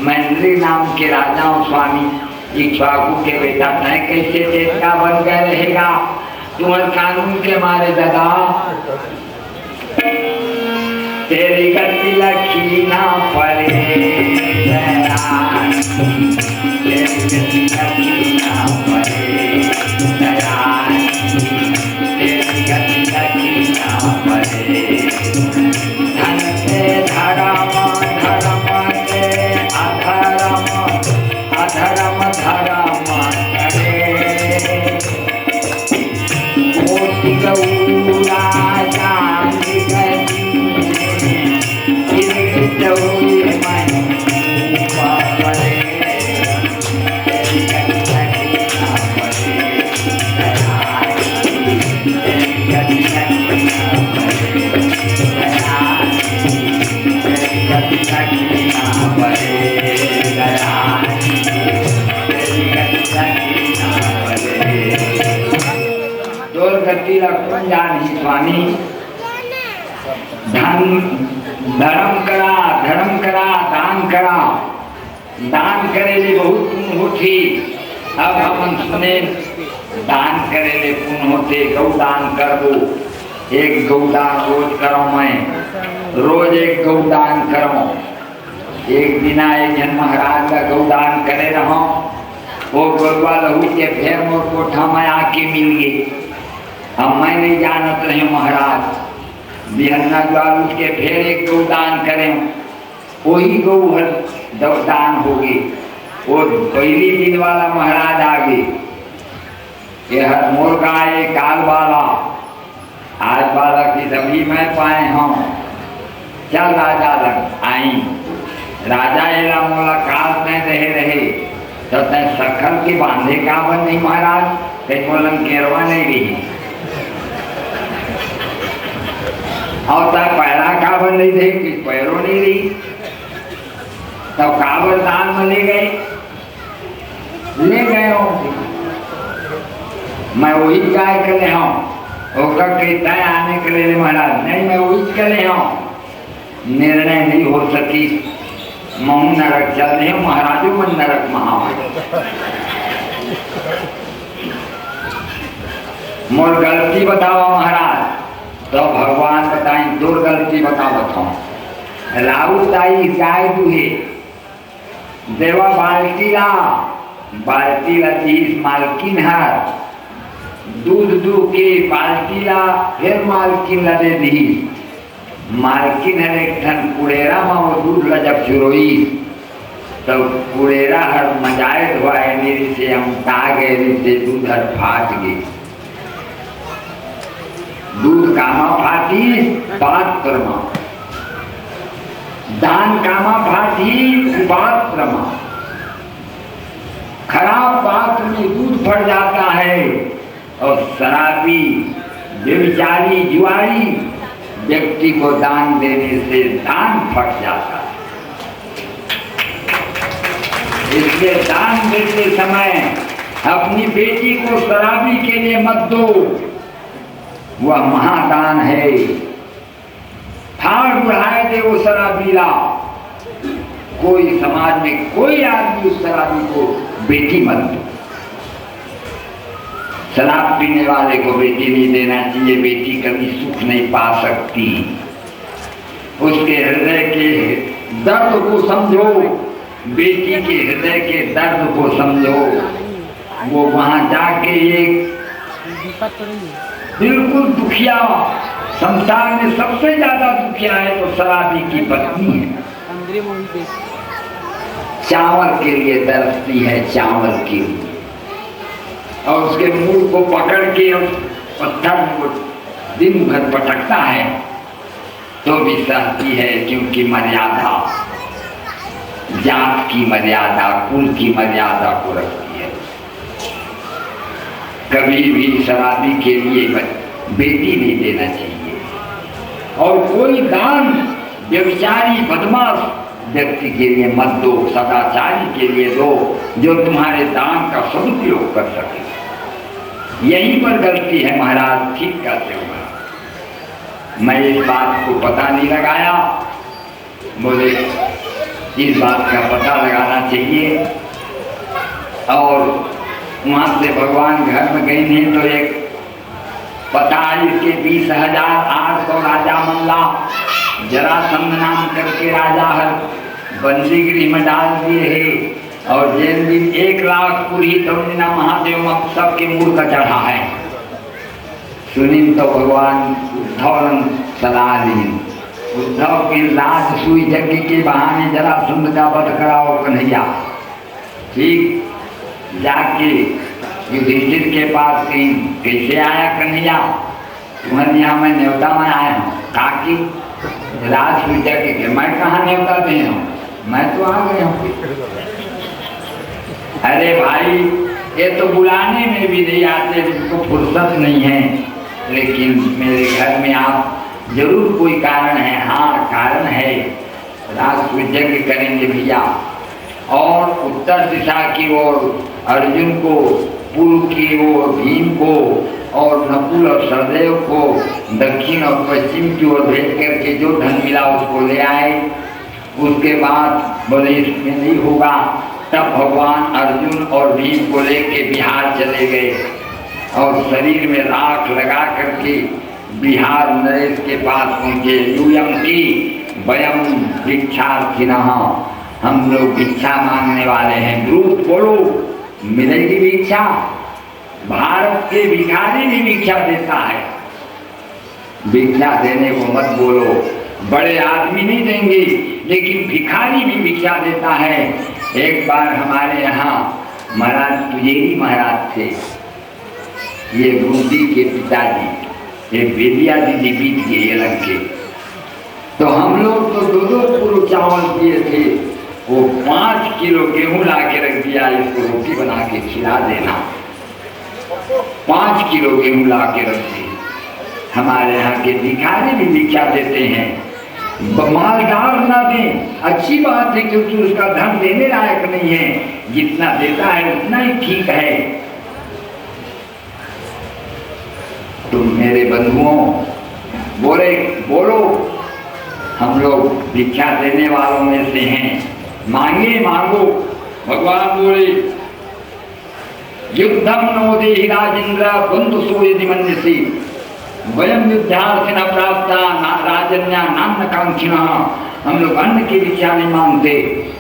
मैं नृग नाम के राजा हूँ स्वामी इक्ष्वाकु के बेटा। तय कैसे चेतना बन गए रहेगा तुम्हारे कानून के मारे दादा, तेरी गति लखी ना पड़े दयाल, तेरी गति लखी ना पड़े दयाल, तेरी गति लखी ना पड़े। धन से धर्म धर्म से अधर्म अधर्म धर्म करे, कोटि गौरा जान गई दुर्गति लक्षण जानी स्वामी। धर्म करा दान करा, दान करे ले बहुत पुण्य होती। अब हम सुने दान करे ले पुण्य होते, गौदान कर दो, एक गौदान रोज करो, मैं रोज एक गौदान करो। एक बिना एक जन महाराज का गौदान करे रहो, वो गोरवा लहू के फेर मोर कोठा में आके मिल गए। अब मैं नहीं जानत रहे महाराज बिहन्ना द्वार उठ के फिर एक गौदान करें, वही गौ दान हो गए। वो पहली दिन वाला महाराज आ गए, ये हर मोर गाय काल वाला आज वाला की तभी मैं पाए हम, चल राजा लग आई। राजा एला मोला काल में रहे तो तय सखल के बांधे का बन नहीं महाराज, कहीं बोलन केरवा नहीं रही और तय पैरा का बन नहीं थे कि पैरों नहीं रही, तब काबर दान में ले गए मैं वही गाय करे हूँ तय आने के लिए महाराज नहीं मैं वही करे हूँ। निर्णय नहीं हो सकी, महू नरक चल रहे महाराजों मन नरक महा मोर गलती बताओ महाराज। तो भगवान बताएं दो गलती बताओ। राउताई गाय दुहे देवा बाल्टी ला 30 मालकिन हर दूध दू के बाल्टी ला फिर मालकिन ला दे दी। मालकिन हर एक ठन कुड़ेरा में वो दूध ला जब चुरोई तो कुड़ेरा हर मजाए धोआए मेरी से हम ता गए से दूध हर फाट गई। दूध कामा फाटी पात्र में, दान कामा फाटी पात्र में। खराब पात्र में दूध फट जाता है और शराबी व्यभिचारी जुआरी व्यक्ति को दान देने से दान फट जाता है। इसलिए दान देते समय अपनी बेटी को शराबी के लिए मत दो, वह महादान है। ठाड़ उड़ाए दे वो शराबीला, कोई समाज में कोई आदमी उस शराबी को बेटी मत दो। शराब पीने वाले को बेटी नहीं देना चाहिए, बेटी कभी सुख नहीं पा सकती। उसके हृदय के दर्द को समझो, बेटी के हृदय के दर्द को समझो। वो वहां जाके एक बिल्कुल दुखिया, संसार में सबसे ज्यादा दुखिया है तो शराबी की पत्नी है। चावल के लिए तरसती है, चावल के लिए, और उसके मुंह को पकड़ के पत्थर दिन भर भटकता है तो भी सहती है, क्योंकि मर्यादा, जात की मर्यादा, कुल की मर्यादा को रखती है। कभी भी शराबी के लिए बेटी नहीं देना चाहिए, और कोई दान व्यभिचारी बदमाश व्यक्ति के लिए मत दो, सदाचारी के लिए दो, जो तुम्हारे दान का सदुपयोग कर सके। यहीं पर गलती है महाराज, ठीक कहते हो। मैं इस बात को पता नहीं लगाया, बोले इस बात का पता लगाना चाहिए। और वहाँ से भगवान घर में गए नहीं तो एक पता इसके 20,800 राजा मल्ला जरासंध नाम करके राजा हर बंदीगिरी में डाल दिए है, और जेल भी 1 लाख पुरोहित महादेव सबके मूर्ख का चढ़ा है। सुनी तो भगवान उद्धव सलाह दी, उद्धव की लाज सुई जगह के बहाने जरासंध का वध कराओ कन्हैया। ठीक, जाके युधिष्ठिर के पास कहीं कैसे आया कन्हैया, तुम्हारे यहाँ मैं न्योता में आया हूँ। काकी राज सुई जगह के, मैं कहाँ न्योता दे हूँ, मैं तो आ गया हूँ। अरे भाई, ये तो बुलाने में भी नहीं आते, जिसको फुर्सत नहीं है, लेकिन मेरे घर में आप जरूर कोई कारण है। हाँ, कारण है, राज यज्ञ करेंगे भैया। और उत्तर दिशा की ओर अर्जुन को, पूर्व की ओर भीम को, और नकुल और सहदेव को दक्षिण और पश्चिम की ओर भेज करके जो धन मिला उसको ले आए। उसके बाद बोले इसमें नहीं होगा, तब भगवान अर्जुन और भीम को लेके बिहार चले गए, और शरीर में राख लगा करके बिहार नरेश के पास पहुँचे। यूयम की वयम भिक्षार्थिनः, हम लोग भिक्षा मांगने वाले हैं। द्रुत बोलो, मिलेगी भिक्षा। भारत के भिखारी भी भिक्षा देता है, भिक्षा देने को मत बोलो, बड़े आदमी नहीं देंगे, लेकिन भिखारी भी भिक्षा देता है। एक बार हमारे यहाँ महाराज तुजेरी महाराज थे, ये बूंदी के पिताजी, ये बेदिया दीदी बीत गए ये रंग के, तो हम लोग तो 2-2 किलो चावल दिए थे, वो 5 किलो गेहूं ला के रख दिया, इसको रोटी बना के खिला देना। 5 किलो गेहूं ला के रख दी। हमारे यहाँ के भिखारी भी भिक्षा देते हैं, मालदार ना दें, अच्छी बात है, क्योंकि उसका धन देने लायक नहीं है, जितना देता है उतना ही ठीक है। तुम मेरे बंधुओं बोलो, हम लोग भिक्षा देने वालों में से हैं, मांगे मांगो। भगवान बोले युद्धम नो देहि राजेंद्र बंधु सूर्य मन्यसी वयम युद्धार्थ न प्राप्ता राजन्या नाम कांक्षिणा। हम लोग अन्न की भिक्षा नहीं मांगते।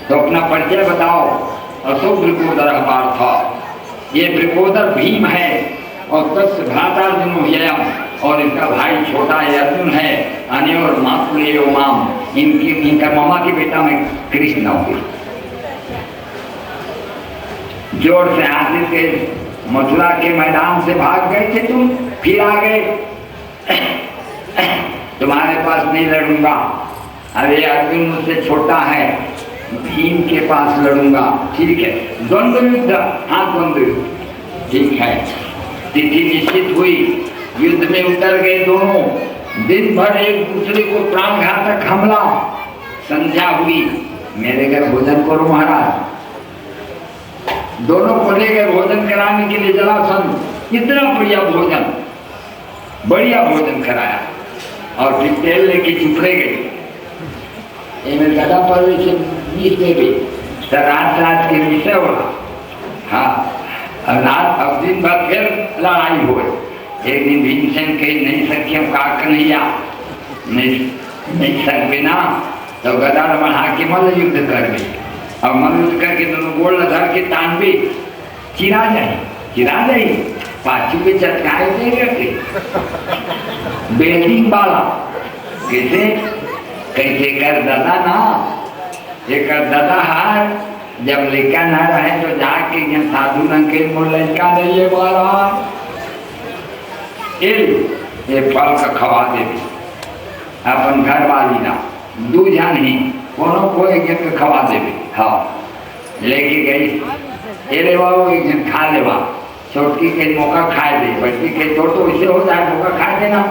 तो अपना परिचय बताओ। असो वृकोदर पार्थ, ये वृकोदर भीम है, और तस् भ्रातार्जुन व्ययम, और इसका भाई छोटा है अर्जुन है। अने और मातुले माम, इनका मामा की बेटा में कृष्ण हो। जोर से हासिल के मथुरा के मैदान से भाग गए थे तुम, फिर आ गए। तुम्हारे पास नहीं लड़ूंगा। अरे अर्जुन मुझसे छोटा है, भीम के पास लड़ूंगा। ठीक है, द्वंद्व युद्ध। हाँ, द्वंद्व युद्ध ठीक है। तिथि निश्चित हुई, युद्ध में उतर गए दोनों। दिन भर एक दूसरे को प्राणघातक हमला। संध्या हुई, मेरे घर भोजन करो महाराज। दोनों को लेकर भोजन कराने के लिए जरासंध इतना बढ़िया भोजन कराया, और फिर तेल लेके चुपड़े गए। गदा पर रात के विषय हो। हाँ, रात अब दिन भर फिर लड़ाई हो। एक दिन भीमसेन कही नहीं सके का कन्हैया, नहीं सक बिना, तो गदा बढ़ा के मल्ल युद्ध कर गई। और मल्ल युद्ध करके दोनों गोल धर के तान भी चिरा जाए पाछू के चटकाए देंगे बेटिंग वाला कैसे कर दादा ना, ये कर दादा हार जब लेकर न रहे तो जाके साधु नंगे लड़का नहीं है ये फल का खवा देवी अपन घर वाली ना दूजा नहीं कोनो को एक जन के खवा देवी। हाँ लेके गई ये ले बाबू एक जन खा लेवा छोटकी के मौका खाए दे बच्ची के तो इसे हो जाए मौका खाए देना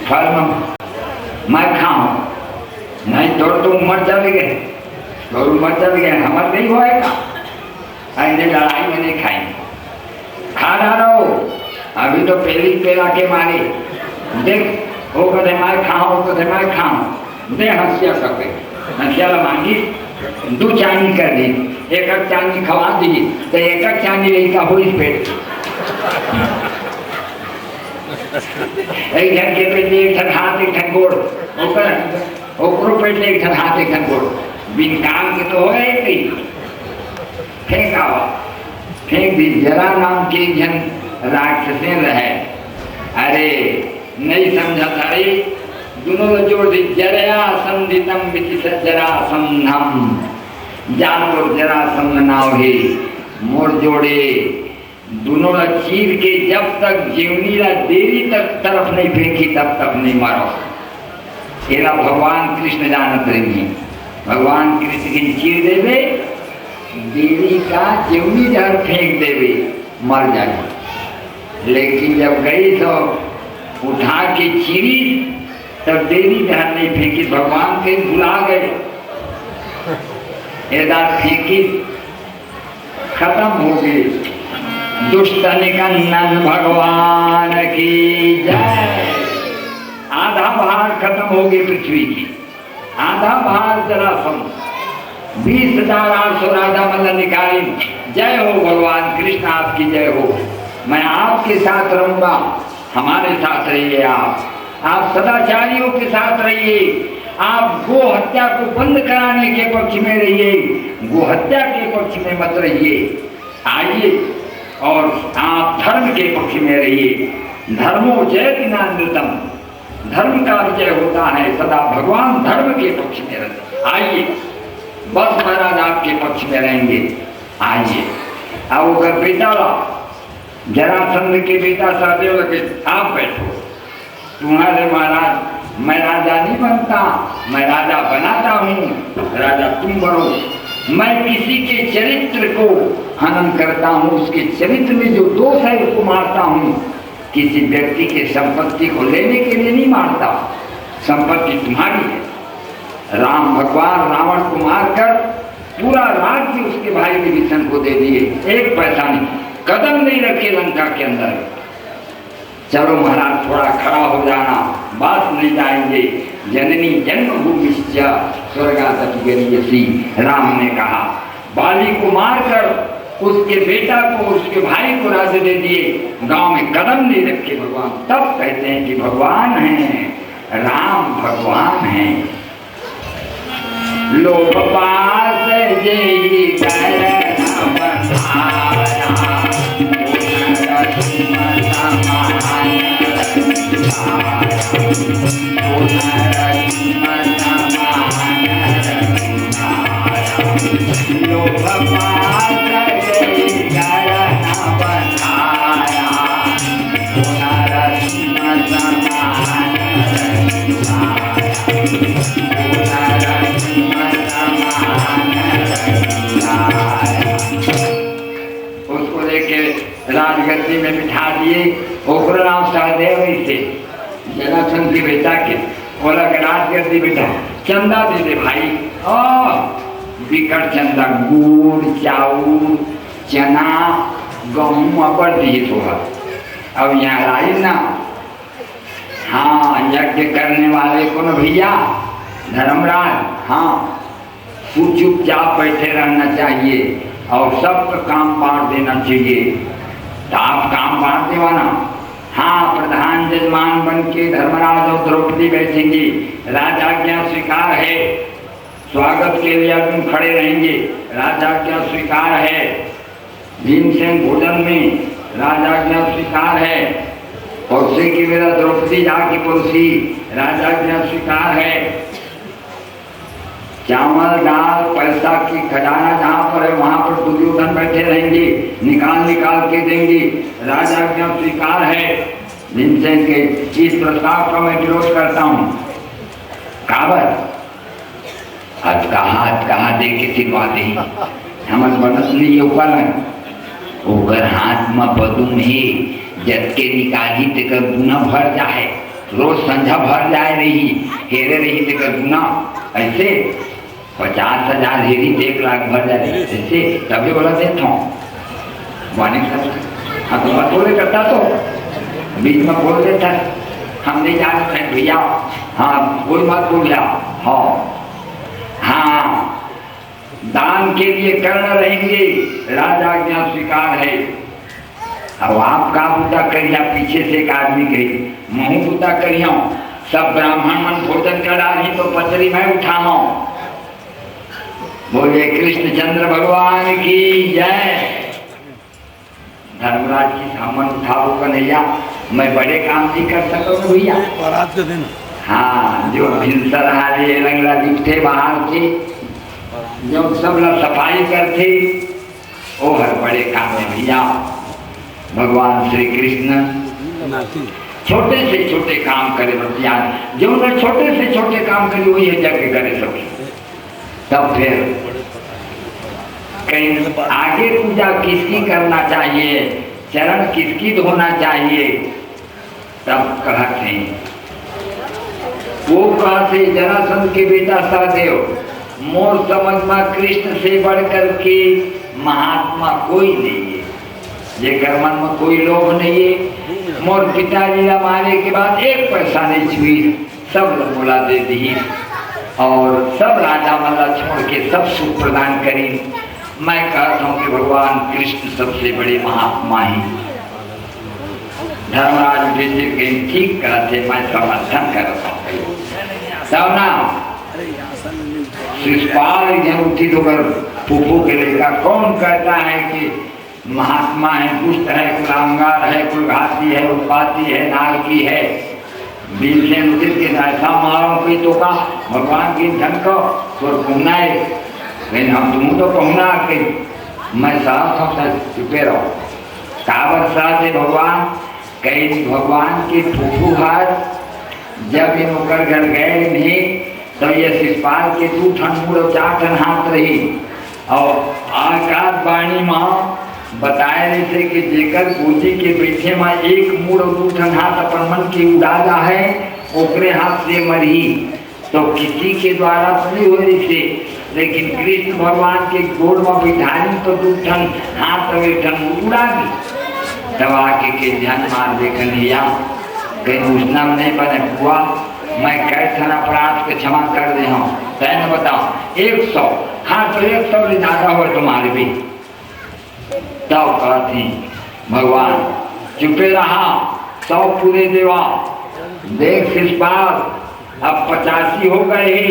फल में मैं खाऊं नहीं तो मर चल गए तो मर चल गए हमारे नहीं होएगा ऐसे लड़ाई में नहीं खाएंगे खा डालो अभी तो पहली पेला के मारे देख वो कहते मैं खाऊं कहते मैं खाऊं दे हंसिया सके हंसिया मांगी दो चांदी कर दी एक चांदी खवा दी तो एक चांदी नहीं का हुई पेट एक जन के पेट एक ठन हाथ एक ठन गोड़ ओकरो पेट एक ठन हाथ एक ठन गोड़ बिन काम के तो होए ही फेंक आवा फेंक दी। जरा नाम के जन राक्षसे रहे अरे नहीं समझा था रे दोनों जोड़ दी जरा संधितम विचित जरा संधम जानवर जरा संग नाव है मोड़ जोड़े दोनों चीर के जब तक जीवनी ला देवी तक तरफ नहीं फेंकी तब तक नहीं मारो। एला भगवान कृष्ण जानत रही भगवान कृष्ण की चीर देवे देवी का जीवनी जहर फेंक देवे मर जाए लेकिन जब गई तो उठा के चीरी तब देवी जहर नहीं फेंकी भगवान के भुला गए फेंकी खत्म हो गई। दुष्ट निकंदन भगवान की जय। आधा भार खत्म हो गई पृथ्वी की आधा भार जरासंध 20,800 राजा मतलब निकाली। जय हो भगवान कृष्ण आपकी जय हो। मैं आपके साथ रहूंगा हमारे साथ रहिए आप सदाचारियों के साथ रहिए आप गो हत्या को बंद कराने के पक्ष में रहिए गो हत्या के पक्ष में मत रहिए आइए और आप धर्म के पक्ष में रहिए। धर्मो जयति नानृतम धर्म का विजय होता है सदा भगवान धर्म के पक्ष में रहते आइए बस महाराज आपके पक्ष में रहेंगे आइए। अब वो बेटा जरासंध के बेटा सहदेव लगे आप बैठो तुम्हारे महाराज मैं राजा नहीं बनता मैं राजा बनाता हूँ राजा तुम बनो। मैं किसी के चरित्र को हनन करता हूँ उसके चरित्र में जो दोष है उसको मारता हूँ किसी व्यक्ति के संपत्ति को लेने के लिए नहीं मारता संपत्ति तुम्हारी है। राम भगवान रावण को मारकर पूरा राज्य उसके भाई विभीषण को दे दिए एक पैसा नहीं कदम नहीं रखे लंका के अंदर। चलो महाराज थोड़ा खड़ा हो जाना बात नहीं जाएंगे जननी जन्मभूमि स्वर्गादपि राम ने कहा बाली को मारकर उसके बेटा को उसके भाई को राज्य दे दिए गांव में कदम नहीं रखे भगवान। तब कहते हैं कि भगवान हैं राम भगवान हैं। लोभ पास जेहि उसको लेके राजगद्दी में बिठा दिए ओकरा नाम सहदेव थे जरासंध के बेटा के बोला कि राजगद्दी बेटा चंदा दे दे भाई बिकट चंदा गुड़ चाउर चना गेहूँ अबर दिए होगा। अब यहाँ आई ना हाँ यज्ञ करने वाले को न भैया धर्मराज हाँ चुपचाप बैठे रहना चाहिए और सबका काम बांट देना चाहिए। तो आप काम बांट देवाना हाँ प्रधान जजमान बन के धर्मराज और द्रौपदी बैठेंगे राजाज्ञा स्वीकार है स्वागत के लिए तुम खड़े रहेंगे राजाज्ञा स्वीकार है। भीमसेन भोजन में राजाज्ञा स्वीकार है पड़ोसी की मेरा द्रौपदी जाके पड़ोसी राजाज्ञा स्वीकार है। चावल दाल पैसा की खजाना जहाँ पर है वहाँ पर दुर्योधन बैठे रहेंगे निकाल निकाल के देंगे राजाज्ञा स्वीकार है। जिनसे के इस प्रस्ताव का मैं विरोध करता हूँ। कावत हाथ कहा दे के सिरवा दे हमर बनत नहीं उपलंग ओकर हाथ में बदुम ही जत के निकाली तेकर गुना भर जाए, रोज संझा भर जाए रही हेरे रही तेकर गुना ऐसे 50,000 हेरी 1 लाख भर जाए ऐसे तभी बोला देता हूँ वाणी हाँ तो बतौले करता तो बीच में बोल देता हम नहीं जानते हैं भैया, हाँ कोई मत बोल गया। हाँ दान के लिए कर्ण रहेंगे, राजा आज्ञा स्वीकार है। अब आप का बूता करिया, पीछे से एक आदमी कही महू बूता करिया, सब ब्राह्मण मन भोजन कर डाली तो पचरी में उठाओ। बोले कृष्णचंद्र भगवान की जय। धर्मराज की सामान उठाओ कन्हैया, मैं बड़े काम नहीं कर सकता भैया। बारात के दिन हाँ जो भिनसर हारे लंगड़ा दिखते बाहर के जो सब लोग सफाई करते वो हर बड़े काम है भैया। भगवान श्री कृष्ण छोटे से छोटे काम करे बतिया, जो न छोटे से छोटे काम करे वही जगह करे सब। तब फिर कहीं आगे पूजा किसकी करना चाहिए, चरण किसकी धोना चाहिए, तब कहते वो कहते जरासंध के बेटा सहदेव मोर समझ में कृष्ण से बढ़कर के महात्मा कोई नहीं है, ये मन में कोई लोभ नहीं है। मोर पिताजी मारे के बाद 1 पैसा नहीं छुई, सब बोला दे दी और सब राजा मला छोड़ के सब सुख प्रदान करी। मैं कहता हूँ कि भगवान कृष्ण सबसे बड़े महात्मा हैं। धर्मराज ठीक कहते, मैं समर्थन करता हूँ। तब ना शिषपाल उठी तो कर फूफू के लेकर कौन कहता है कि महात्मा है, दुष्ट है, कुलांगार है, कुलघाती है, उत्पाती है, नारकी है। दिल से उचित के ऐसा मारो कोई तो का भगवान की धन को तो कहना है, लेकिन हम तुम तो कहना कि मैं साफ चुपे रहो। कावत साथ है भगवान कई भगवान के फूफू हाथ जब इन होकर घर गए नहीं तो ये शिषपाल के 2 ठन मुड़ 4 ठन हाथ रही और आकाश वाणी माँ बताए रहे थे कि जेकर गोजी के बैठे में 1 मुड़ 2 ठन हाथ अपन मन की उड़ाजा है ओकरे हाथ से मरी तो किसी के द्वारा नहीं हो रही थे, लेकिन कृष्ण भगवान के गोड़ में बिठाई तो 2 ठन हाथ और 1 ठन उड़ा दी। तब आके के ध्यान मार देखनिया कहीं उसना नहीं बने हुआ, मैं कैसा अपराध के क्षमा कर दे हूँ। तैने बताओ 100, हाँ तो 100 से ज्यादा हो तुम्हारे भी। तब कहती भगवान चुपे रहा 100 पूरे देवा। देख शिषपाल अब 85 हो गए,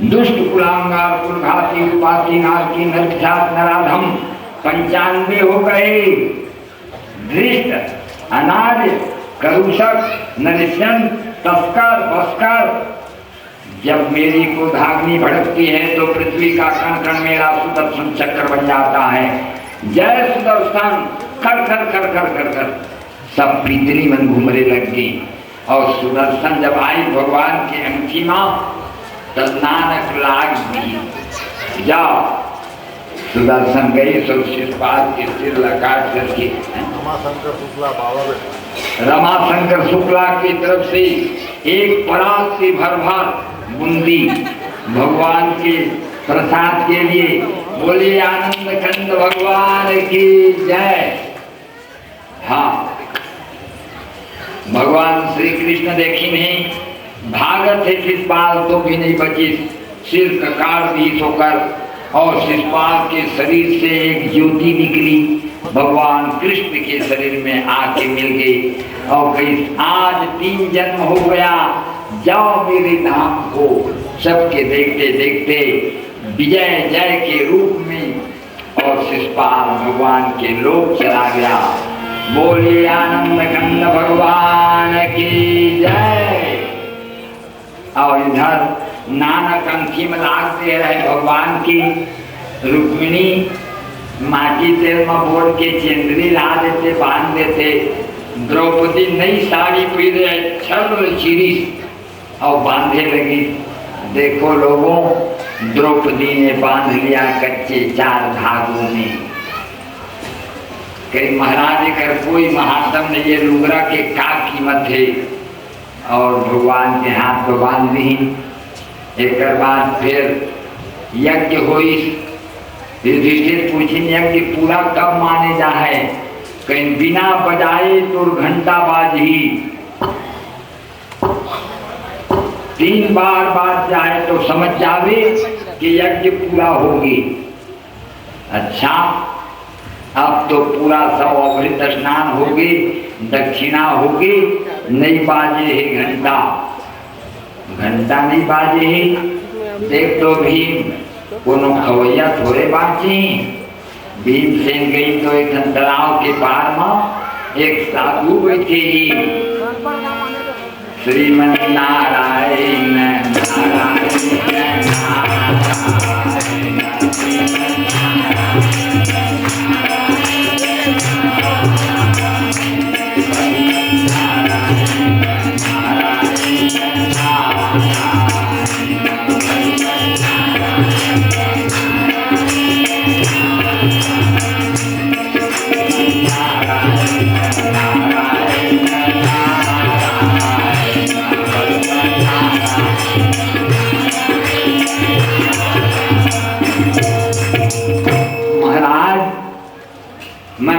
दुष्ट कुलांगार कुलघाती उत्पाती नारकी नरक्षात नराधम 95 हो गए। धृष्ट अनाज करुषक नरिशन तस्कर बस्कर जब मेरी क्रोधाग्नि भड़कती है तो पृथ्वी का कण कण मेरा सुदर्शन चक्र बन जाता है। जय सुदर्शन कर कर कर कर कर कर सब पीतली मन घूमने लग गई और सुदर्शन जब आई भगवान के अंगठी में तो नानक लाग दी। जाओ सुदर्शन गई सब शिषपाल के सिर लकाट करके रमाशंकर शुक्ला की तरफ से एक परात से भर भर बूंदी भगवान के प्रसाद के लिए। बोले आनंद कंद भगवान की जय। हाँ भगवान श्री कृष्ण देखी नहीं भागत है शिषपाल तो भी नहीं बची, सिर ककार दी होकर और शिषपाल के शरीर से एक ज्योति निकली भगवान कृष्ण के शरीर में आके मिल गई और कहीं आज 3 जन्म हो गया, जाओ मेरे धाम को। सबके देखते देखते विजय जय के रूप में और शिषपाल भगवान के लोक चला गया। बोले आनंद कंद भगवान की जय। और इधर नानक अंखी में लागते रहे भगवान की। रुक्मिणी माटी तेल में बोल के चेंदरी ला देते बांध देते द्रौपदी नई साड़ी पहने छल चिरी और बांधे लगी। देखो लोगों, द्रौपदी ने बांध लिया कच्चे 4 धागों में। कहीं महाराज कर कोई महात्म ने ये लुगरा के का कीमत है, और भगवान के हाथ को बांध दी। एक बाद फिर यज्ञ हुई। युधिष्ठिर पूछी यज्ञ पूरा कब माने जा है? कहीं बिना बजाए तो घंटा बाजी 3 बार बाज जाए तो समझ जावे कि यज्ञ पूरा होगी। अच्छा, अब तो पूरा सब अमृत स्नान होगी, दक्षिणा होगी, नहीं बाजे है घंटा। घंटा नहीं बाजे है। देख तो भीम कोनो खवैया थोड़े बाजी। भीमसेन गई तो एक तालाब के पार में एक साधु बैठे ही। श्रीमन नारायण नारायण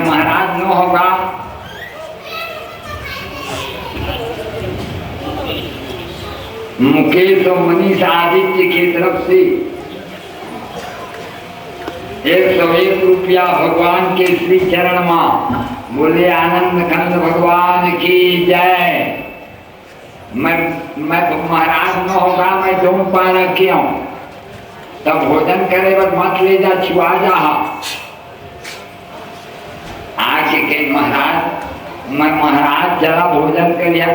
महाराज न होगा मुकेश और मनीष आदित्य की तरफ से 101 रुपया भगवान के श्री चरण में। बोले आनंद खंड भगवान की जय। मैं महाराज न होगा, मैं तुम पाना क्यों? तब भोजन करे पर मत ले जा, छुआ जा। आके के महाराज, मैं महाराज जरा भोजन कर लिया।